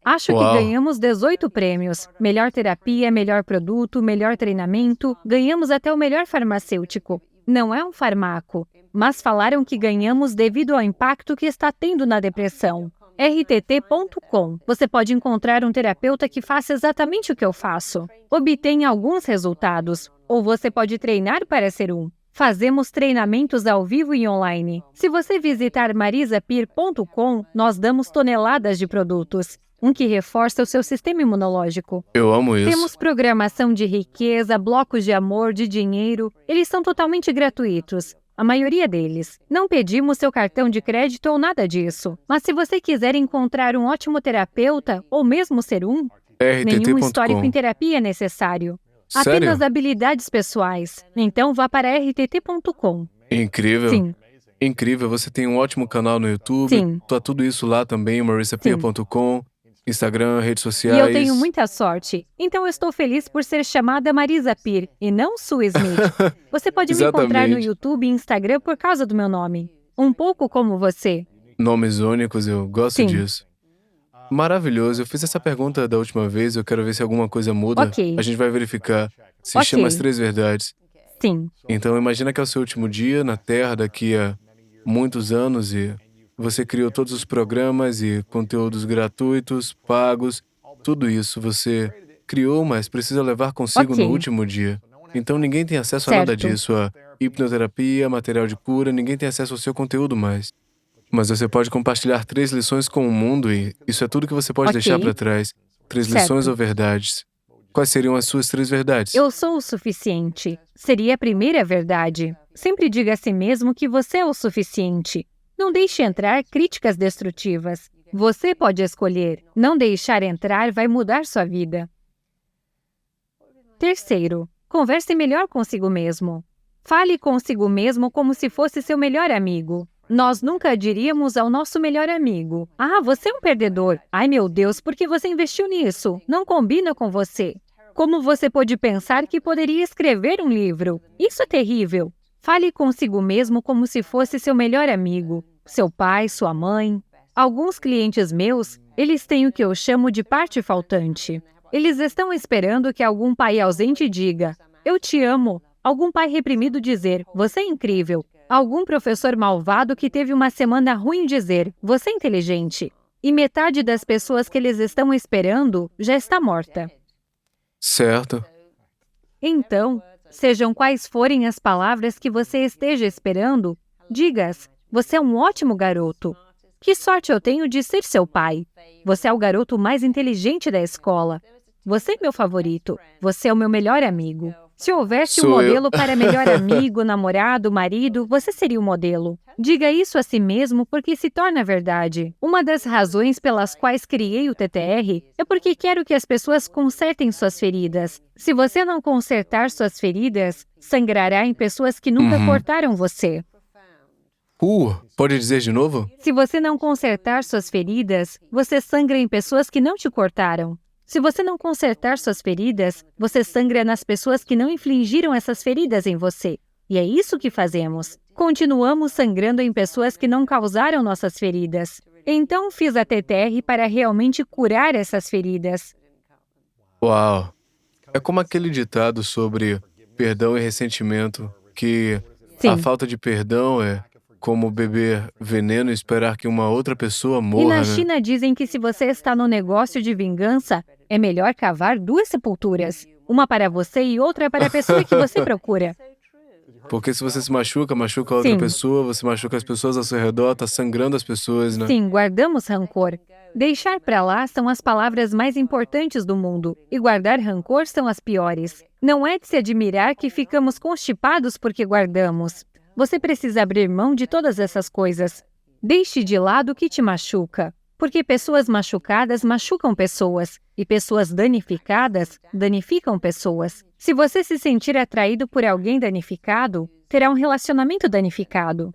Acho que Uau. ganhamos 18 prêmios. Melhor terapia, melhor produto, melhor treinamento. Ganhamos até o melhor farmacêutico. Não é um farmaco, mas falaram que ganhamos devido ao impacto que está tendo na depressão. rtt.com. Você pode encontrar um terapeuta que faça exatamente o que eu faço. Obtenha alguns resultados, ou você pode treinar para ser um. Fazemos treinamentos ao vivo e online. Se você visitar marisapir.com, nós damos toneladas de produtos. Um que reforça o seu sistema imunológico. Eu amo isso. Temos programação de riqueza, blocos de amor, de dinheiro. Eles são totalmente gratuitos. A maioria deles. Não pedimos seu cartão de crédito ou nada disso. Mas se você quiser encontrar um ótimo terapeuta, ou mesmo ser um, nenhum histórico em rtt.com. terapia é necessário. Sério? Apenas habilidades pessoais. Então vá para rtt.com. Incrível. Sim. Incrível, você tem um ótimo canal no YouTube. Sim. Tá tudo isso lá também, marisapia.com, Instagram, redes E sociais. eu tenho muita sorte. Então eu estou feliz por ser chamada Marisa Peer e não Sue Smith. Você pode me encontrar no Exatamente. YouTube e Instagram por causa do meu nome. Um pouco como você. Nomes únicos, eu gosto Sim. disso. Maravilhoso, eu fiz essa pergunta da última vez, eu quero ver se alguma coisa muda. Ok. A gente vai verificar. Se Ok. chama As Três Verdades. Sim. Então imagina que é o seu último dia na Terra daqui a muitos anos e você criou todos os programas e conteúdos gratuitos, pagos, tudo isso você criou, mas precisa levar consigo Ok. no último dia. Então ninguém tem acesso a nada Certo. disso, a hipnoterapia, material de cura, ninguém tem acesso ao seu conteúdo mais. Mas você pode compartilhar 3 lições com o mundo e isso é tudo que você pode Ok. deixar para trás. 3 Certo. lições ou verdades. Quais seriam as suas 3 verdades? Eu sou o suficiente. Seria a primeira verdade. Sempre diga a si mesmo que você é o suficiente. Não deixe entrar críticas destrutivas. Você pode escolher. Não deixar entrar vai mudar sua vida. Terceiro, converse melhor consigo mesmo. Fale consigo mesmo como se fosse seu melhor amigo. Nós nunca diríamos ao nosso melhor amigo: você é um perdedor. Ai meu Deus, por que você investiu nisso? Não combina com você. Como você pode pensar que poderia escrever um livro? Isso é terrível. Fale consigo mesmo como se fosse seu melhor amigo, seu pai, sua mãe. Alguns clientes meus, eles têm o que eu chamo de parte faltante. Eles estão esperando que algum pai ausente diga: eu te amo. Algum pai reprimido dizer: você é incrível. Algum professor malvado que teve uma semana ruim dizer: você é inteligente. E metade das pessoas que eles estão esperando já está morta. Certo. Então, sejam quais forem as palavras que você esteja esperando, diga-as: você é um ótimo garoto. Que sorte eu tenho de ser seu pai. Você é o garoto mais inteligente da escola. Você é meu favorito. Você é o meu melhor amigo. Se houvesse um Sou eu. modelo para melhor amigo, namorado, marido, você seria o modelo. Diga isso a si mesmo porque se torna verdade. Uma das razões pelas quais criei o TTR é porque quero que as pessoas consertem suas feridas. Se você não consertar suas feridas, sangrará em pessoas que nunca cortaram você. Pode dizer de novo? Se você não consertar suas feridas, você sangra em pessoas que não te cortaram. Se você não consertar suas feridas, você sangra nas pessoas que não infligiram essas feridas em você. E é isso que fazemos. Continuamos sangrando em pessoas que não causaram nossas feridas. Então fiz a TTR para realmente curar essas feridas. Uau! É como aquele ditado sobre perdão e ressentimento, que Sim. a falta de perdão é como beber veneno e esperar que uma outra pessoa E morra, na né? China dizem que se você está no negócio de vingança, é melhor cavar 2 sepulturas. Uma para você e outra para a pessoa que você procura. Porque se você se machuca, machuca a outra Sim. pessoa, você machuca as pessoas ao seu redor, tá sangrando as pessoas, né? Sim, guardamos rancor. Deixar pra lá são as palavras mais importantes do mundo, e guardar rancor são as piores. Não é de se admirar que ficamos constipados porque guardamos. Você precisa abrir mão de todas essas coisas. Deixe de lado o que te machuca, porque pessoas machucadas machucam pessoas, e pessoas danificadas danificam pessoas. Se você se sentir atraído por alguém danificado, terá um relacionamento danificado.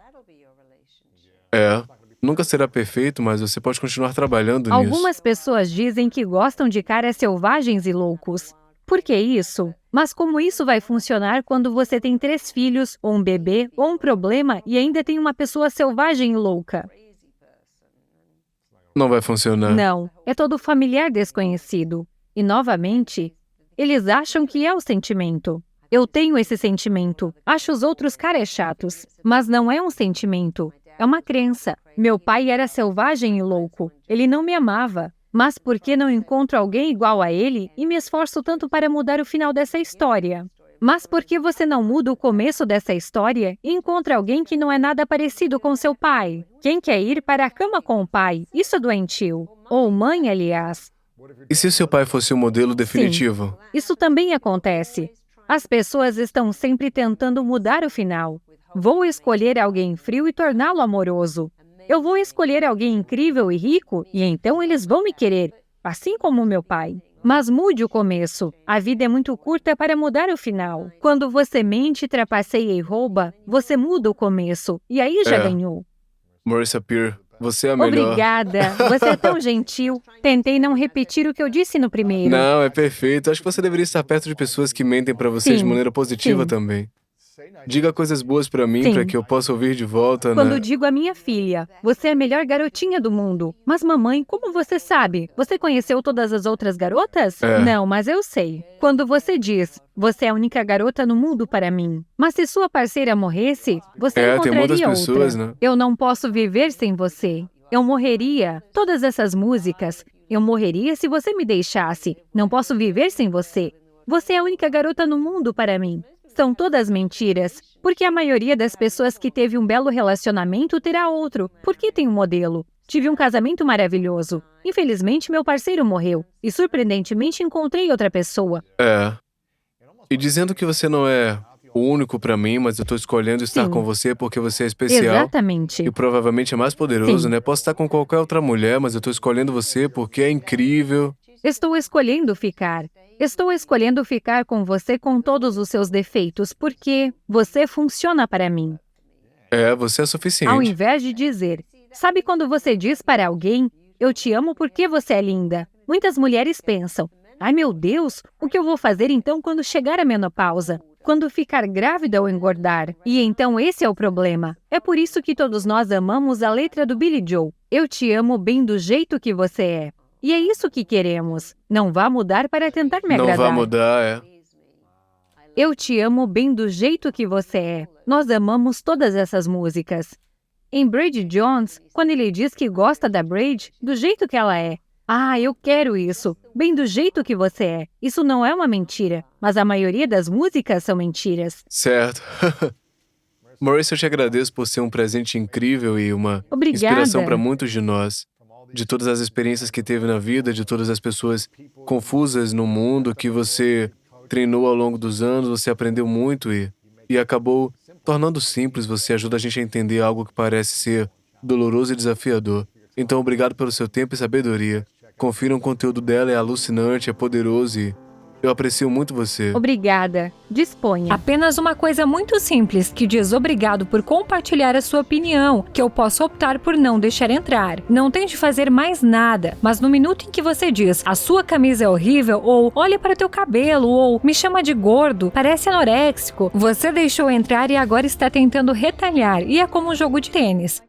Nunca será perfeito, mas você pode continuar trabalhando nisso. Algumas pessoas dizem que gostam de caras selvagens e loucos. Por que isso? Mas como isso vai funcionar quando você tem 3 filhos, ou um bebê, ou um problema e ainda tem uma pessoa selvagem e louca? Não vai funcionar. Não, é todo familiar desconhecido. E, novamente, eles acham que é o sentimento. Eu tenho esse sentimento. Acho os outros caras chatos. Mas não é um sentimento. É uma crença. Meu pai era selvagem e louco. Ele não me amava. Mas por que não encontro alguém igual a ele e me esforço tanto para mudar o final dessa história? Mas por que você não muda o começo dessa história e encontra alguém que não é nada parecido com seu pai? Quem quer ir para a cama com o pai? Isso é doentio. Ou mãe, aliás. E se o seu pai fosse o modelo definitivo? Isso também acontece. As pessoas estão sempre tentando mudar o final. Vou escolher alguém frio e torná-lo amoroso. Eu vou escolher alguém incrível e rico, e então eles vão me querer, assim como meu pai. Mas mude o começo. A vida é muito curta para mudar o final. Quando você mente, trapaceia e rouba, você muda o começo, e aí já ganhou. Marissa Peer, você é a melhor. Obrigada. Você é tão gentil. Tentei não repetir o que eu disse no primeiro. Não, é perfeito. Acho que você deveria estar perto de pessoas que mentem pra você de Sim, maneira positiva sim. também. Diga coisas boas pra mim, Sim. pra que eu possa ouvir de volta, Quando né? digo à minha filha, você é a melhor garotinha do mundo. Mas mamãe, como você sabe? Você conheceu todas as outras garotas? É. Não, mas eu sei. Quando você diz, você é a única garota no mundo para mim. Mas se sua parceira morresse, você Tem encontraria muitas outra. pessoas, né? Eu não posso viver sem você. Eu morreria. Todas essas músicas. Eu morreria se você me deixasse. Não posso viver sem você. Você é a única garota no mundo para mim. São todas mentiras, porque a maioria das pessoas que teve um belo relacionamento terá outro, porque tem um modelo. Tive um casamento maravilhoso. Infelizmente, meu parceiro morreu, e surpreendentemente encontrei outra pessoa. E dizendo que você não é o único pra mim, mas eu tô escolhendo estar Sim. com você porque você é especial. Exatamente. E provavelmente é mais poderoso, Sim. né? Posso estar com qualquer outra mulher, mas eu tô escolhendo você porque é incrível. Estou escolhendo ficar. Estou escolhendo ficar com você com todos os seus defeitos, porque você funciona para mim. Você é suficiente. Ao invés de dizer, sabe quando você diz para alguém, eu te amo porque você é linda? Muitas mulheres pensam, ai meu Deus, o que eu vou fazer então quando chegar a menopausa? Quando ficar grávida ou engordar? E então esse é o problema. É por isso que todos nós amamos a letra do Billy Joel. Eu te amo bem do jeito que você é. E é isso que queremos. Não vá mudar para tentar me agradar. Não vai mudar, Eu te amo bem do jeito que você é. Nós amamos todas essas músicas. Em Braid Jones, quando ele diz que gosta da Braid, do jeito que ela é. Ah, eu quero isso. Bem do jeito que você é. Isso não é uma mentira, mas a maioria das músicas são mentiras. Certo. Maurice, eu te agradeço por ser um presente incrível e uma Obrigada. inspiração para muitos de nós. De todas as experiências que teve na vida, de todas as pessoas confusas no mundo que você treinou ao longo dos anos, você aprendeu muito e acabou tornando simples. Você ajuda a gente a entender algo que parece ser doloroso e desafiador. Então, obrigado pelo seu tempo e sabedoria. Confiram o conteúdo dela, é alucinante, é poderoso e eu aprecio muito você. Obrigada. Disponha. Apenas uma coisa muito simples que diz obrigado por compartilhar a sua opinião, que eu posso optar por não deixar entrar. Não tente fazer mais nada, mas no minuto em que você diz a sua camisa é horrível, ou olha para teu cabelo, ou me chama de gordo, parece anoréxico, você deixou entrar e agora está tentando retalhar, e é como um jogo de tênis.